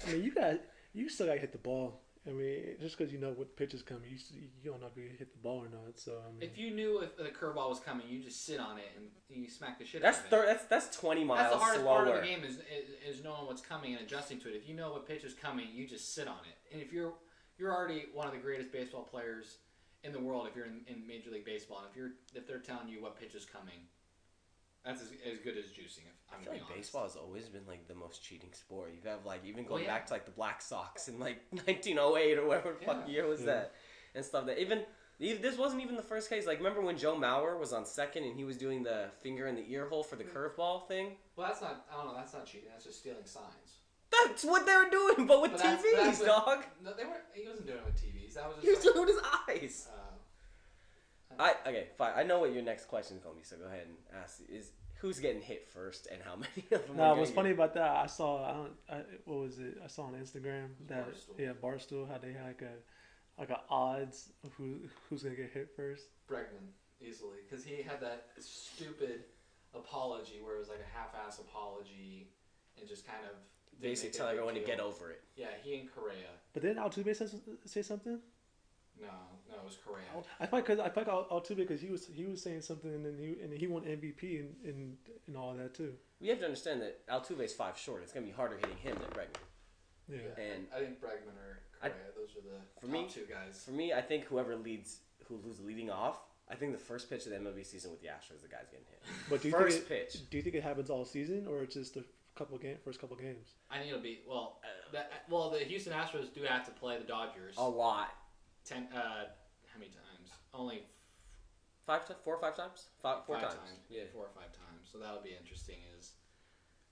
I mean, you still gotta hit the ball. I mean, just because you know what pitch is coming, you don't know if you hit the ball or not. So I mean, if you knew if the curveball was coming, you just sit on it and you smack the shit out of it. That's 20 miles That's the hardest slower. part of the game is knowing what's coming and adjusting to it. If you know what pitch is coming, you just sit on it. And if you're already one of the greatest baseball players in the world, if you're in Major League Baseball, and if they're telling you what pitch is coming, that's as good as juicing. I feel like baseball has always been like the most cheating sport. You have like even going back to like the Black Sox in like 1908 or whatever the fuck year was that, and stuff that even this wasn't even the first case. Like remember when Joe Mauer was on second and he was doing the finger in the ear hole for the curveball thing? Well, that's not. I don't know. That's not cheating. That's just stealing signs. That's what they were doing, but with TVs, dog. No, they were. He wasn't doing it with TVs. That was just. He was doing it with his eyes. Okay, fine. I know what your next question is gonna be, so go ahead and ask. Is who's getting hit first and how many of them? no, what's funny about that? I saw. What was it? I saw on Instagram that Barstool how they had like a odds of who's gonna get hit first. Bregman easily because he had that stupid apology where it was like a half-ass apology and just kind of basically tell everyone to get over it. Yeah, he and Correa. But didn't Altuve say something? No, it was Correa. I thought Altuve because he was saying something and then he won MVP and all that too. We have to understand that Altuve's 5 short. It's gonna be harder hitting him than Bregman. Yeah. And I think Bregman or Correa, those are the top 2 guys. For me, I think who's leading off, I think the first pitch of the MLB season with the Astros, the guy's getting hit. But do you think it happens all season or it's just the first couple games? I think it'll be the Houston Astros do have to play the Dodgers a lot. How many times? Only 4 or 5 times. Four times. Yeah, 4 or 5 times. So that'll be interesting.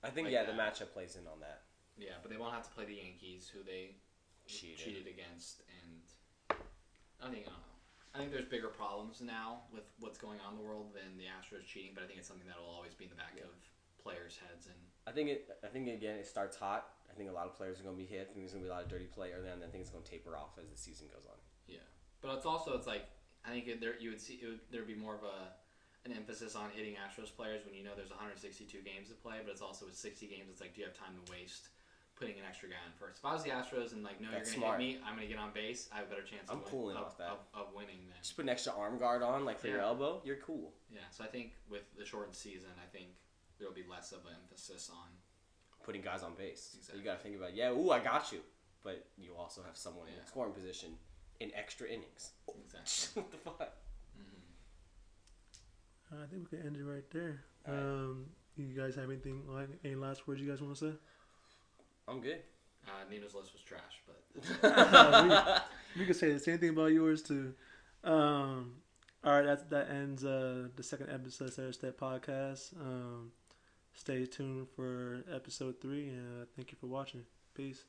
I think the matchup plays in on that. Yeah, but they won't have to play the Yankees, who they cheated against, and I don't know. I think there's bigger problems now with what's going on in the world than the Astros cheating, but I think it's something that will always be in the back of players' heads. And I think again it starts hot. I think a lot of players are going to be hit. I think there's going to be a lot of dirty play early on, and I think it's going to taper off as the season goes on. Yeah, but it's like I think there'd be more of an emphasis on hitting Astros players when you know there's 162 games to play, but it's also with 60 games. It's like, do you have time to waste putting an extra guy on first? If I was the Astros and like, no, you're gonna hit me, I'm gonna get on base. I have a better chance. Of winning than just put an extra arm guard on, like for your elbow. You're cool. Yeah, so I think with the shortened season, I think there will be less of an emphasis on putting guys on base. Exactly. So you got to think about, I got you, but you also have someone in scoring position in extra innings. Exactly. What the fuck? I think we can end it right there. Right. You guys have any last words you guys want to say? I'm good. Nino's list was trash, but we could say the same thing about yours too. All right, that ends the second episode of Stutter Step Podcast. Stay tuned for episode 3, and thank you for watching. Peace.